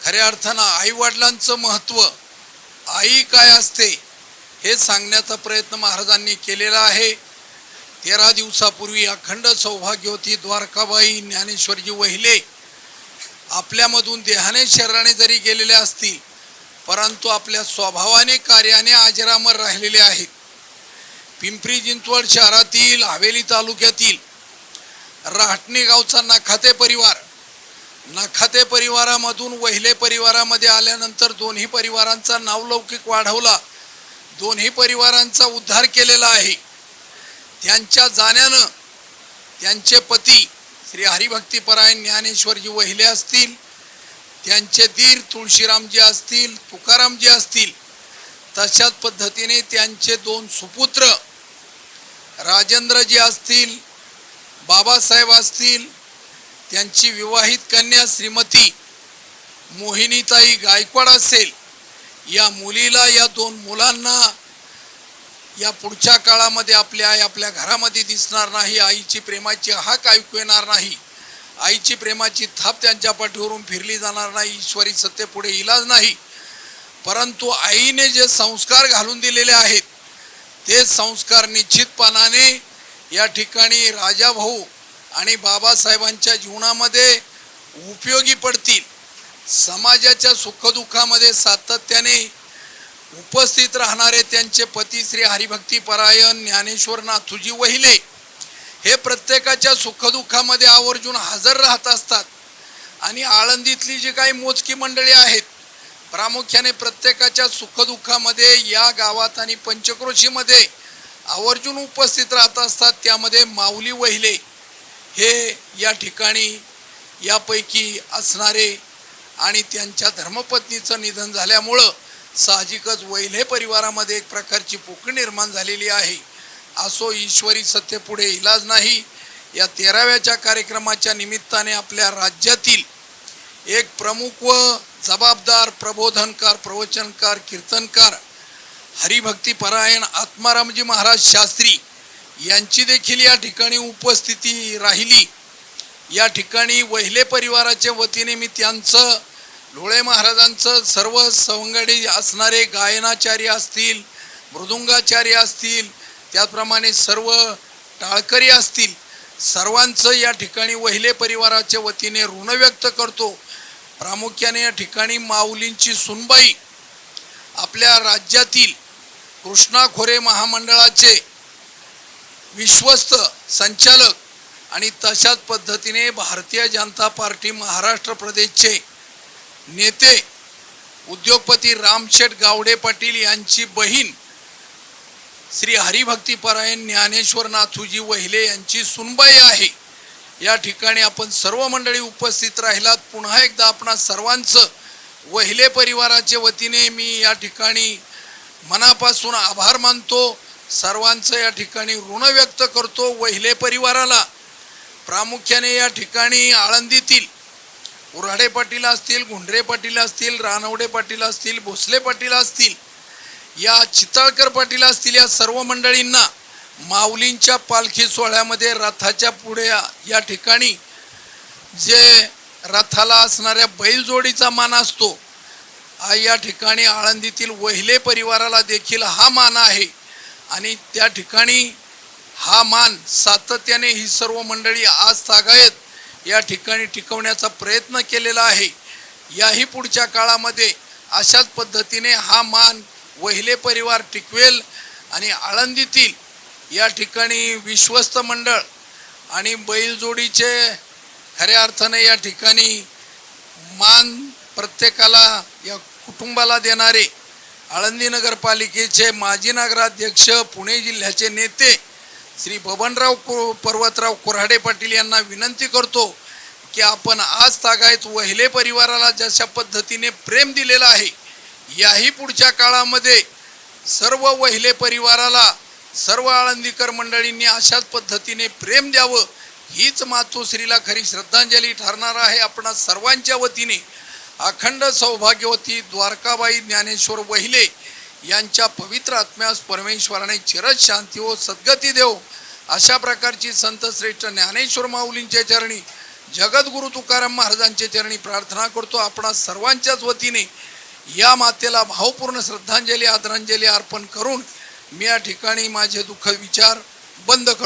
खऱ्या अर्थानं आईवडिलांचं महत्त्व, आई काय असते हे सांगण्याचा प्रयत्न महाराजांनी केलेला आहे. 13 दिवसापूर्वी अखंड सौभाग्यवती द्वारकाबाई ज्ञानेश्वरजी वहिले आपल्यामधून देहाने शरीराने जरी गेलेले असतील, परंतु आपल्या स्वभावाने, कार्याने अजरामर राहिलेले आहेत. पिंपरी चिंचवड शहरातील हवेली तालुक्यातील राहटणी गावचा नखाते परिवार, नखाते परिवारामधून वहिले परिवारामध्ये आल्यानंतर दोन्ही परिवारांचा नावलौकिक वाढवला, दोन्ही परिवारांचा उद्धार केलेला आहे. त्यांच्या जाण्यानं त्यांचे पती श्री हरिभक्तीपरायण ज्ञानेश्वरजी वहिले असतील, त्यांचे दीर तुळशीरामजी असतील, तुकारामजी असतील, तशाच पद्धतीने त्यांचे 2 सुपुत्र राजेंद्रजी असतील, बाबासाहेब असतील, त्यांची विवाहित कन्या श्रीमती मोहिनीताई गायकवाड असेल, या मुलीला, या 2 मुलांना या पुढच्या काळामध्ये आपल्या आई आपल्या घरामध्ये दिसणार नाही. आईची प्रेमाची हाक ऐकू येणार नाही. आईची प्रेमाची थाप त्यांच्या पाठीवरून फिरली जाणार नाही. ईश्वरी सत्य पुढे इलाज नाही. परंतु आईने जे संस्कार घालून दिलेले आहेत ते संस्कार निश्चितपणाने या ठिकाणी राजाभाऊ आणि बाबासाहेबांच्या जीवनामध्ये उपयोगी पडतील. समाजाच्या सुखदुःखामध्ये सातत्याने उपस्थित राहणारे त्यांचे पती श्री हरिभक्ती परायण ज्ञानेश्वर नाथूजी वहिले हे प्रत्येकाच्या सुखदुःखामध्ये आवर्जून हजर राहत असतात. आणि आळंदीतली जी काही मोजकी मंडळी आहेत प्रामुख्याने प्रत्येकाच्या सुखदुःखामध्ये या गावात आणि पंचक्रोशीमध्ये आवर्जून उपस्थित राहत असतात. त्यामध्ये माऊली वहिले हे या ठिकाणी यापैकी असणारे आणि त्यांच्या धर्मपत्नीचं निधन झाल्यामुळं साहजिकच वैल्हे परिवारामध्ये एक प्रकारची पोकळी निर्माण झालेली आहे. असो, ईश्वरी सत्य पुढे इलाज नाही. या 13व्या कार्यक्रमाच्या निमित्ताने आपल्या राज्यातील एक प्रमुख व जबाबदार प्रबोधनकार, प्रवचनकार, कीर्तनकार, हरिभक्ती परायण आत्मारामजी महाराज शास्त्री यांची देखील या ठिकाणी उपस्थिती राहिली. या ठिकाणी वैल्हे परिवाराच्या वतीने मी त्यांचं, लोळे महाराजांचं सर्व सवंगडी असणारे गायनाचार्य असतील, मृदुंगाचार्य असतील, त्याचप्रमाणे सर्व टाळकरी असतील, सर्वांचं या ठिकाणी वैल्हे परिवाराच्या वतीने ऋण व्यक्त करतो. प्रामुख्याने या ठिकाणी माऊलींची सुनबाई आपल्या राज्यातील कृष्णा खोरे महामंडळाचे विश्वस्त संचालक आणि तशाच पद्धतीने भारतीय जनता पार्टी महाराष्ट्र प्रदेशचे नेते उद्योगपती रामशेठ गावडे पाटील यांची बहीण श्री हरिभक्ती परायण ज्ञानेश्वर नाथूजी वहिले यांची सुनबाई आहे. या ठिकाणी आपण सर्व मंडळी उपस्थित राहिलात. पुन्हा एकदा आपणा सर्वांचं वहिले परिवाराच्या वतीने मी या ठिकाणी मनापासून आभार मानतो. सर्वांचं या ठिकाणी ऋण व्यक्त करतो. वहिले परिवाराला प्रामुख्याने या ठिकाणी आळंदीतील उराडे पाटील असतील, गुंडरे पाटील असतील, रानवडे पाटील असतील, भोसले पाटील असतील, या चितळकर पाटील असतील, या सर्व मंडळींना माऊलींच्या पालखी सोहळ्यामध्ये रथाच्या पुढे या ठिकाणी जे रथाला असणाऱ्या बैलजोडीचा मान असतो, या ठिकाणी आळंदीतील वहिले परिवाराला देखील हा मान आहे. आणि त्या ठिकाणी हा मान सातत्याने ही सर्व मंडळी आज तागायत या ठिकाणी टिकवण्याचा प्रयत्न केलेला आहे. याही पुढच्या काळामध्ये अशाच पद्धतीने हा मान वहिले परिवार टिकवेल. आणि आळंदीतील या ठिकाणी विश्वस्त मंडळ आणि बैलजोडीचे खऱ्या अर्थाने या ठिकाणी मान प्रत्येकाला, या कुटुंबाला देणारे आळंदी नगरपालिकेचे माजी नगराध्यक्ष, पुणे जिल्ह्याचे नेते श्री बबनराव पर्वतराव कोऱ्हाडे पाटील यांना विनंती करतो की आपण आज तागायत वहिले परिवाराला जशा पद्धतीने प्रेम दिलेलं आहे, याही पुढच्या काळामध्ये सर्व वहिले परिवाराला सर्व आळंदीकर मंडळींनी अशाच पद्धतीने प्रेम द्यावं, हीच मातोश्रीला खरी श्रद्धांजली ठरणार आहे. आपणा सर्वांच्या वतीने अखंड सौभाग्यवती द्वारकाबाई ज्ञानेश्वर वहिले यांच्या पवित्र आत्म्यास परमेश्वराने चिरच शांती व सद्गती देव, अशा प्रकारची संत श्रेष्ठ ज्ञानेश्वर माऊलींच्या चरणी, जगद्गुरु तुकाराम महाराजांच्या चरणी प्रार्थना करतो. आपणा सर्वांच्याच वतीने या मातेला भावपूर्ण श्रद्धांजली, आदरांजली अर्पण करून मी या ठिकाणी माझे दुःख विचार बंद करतो.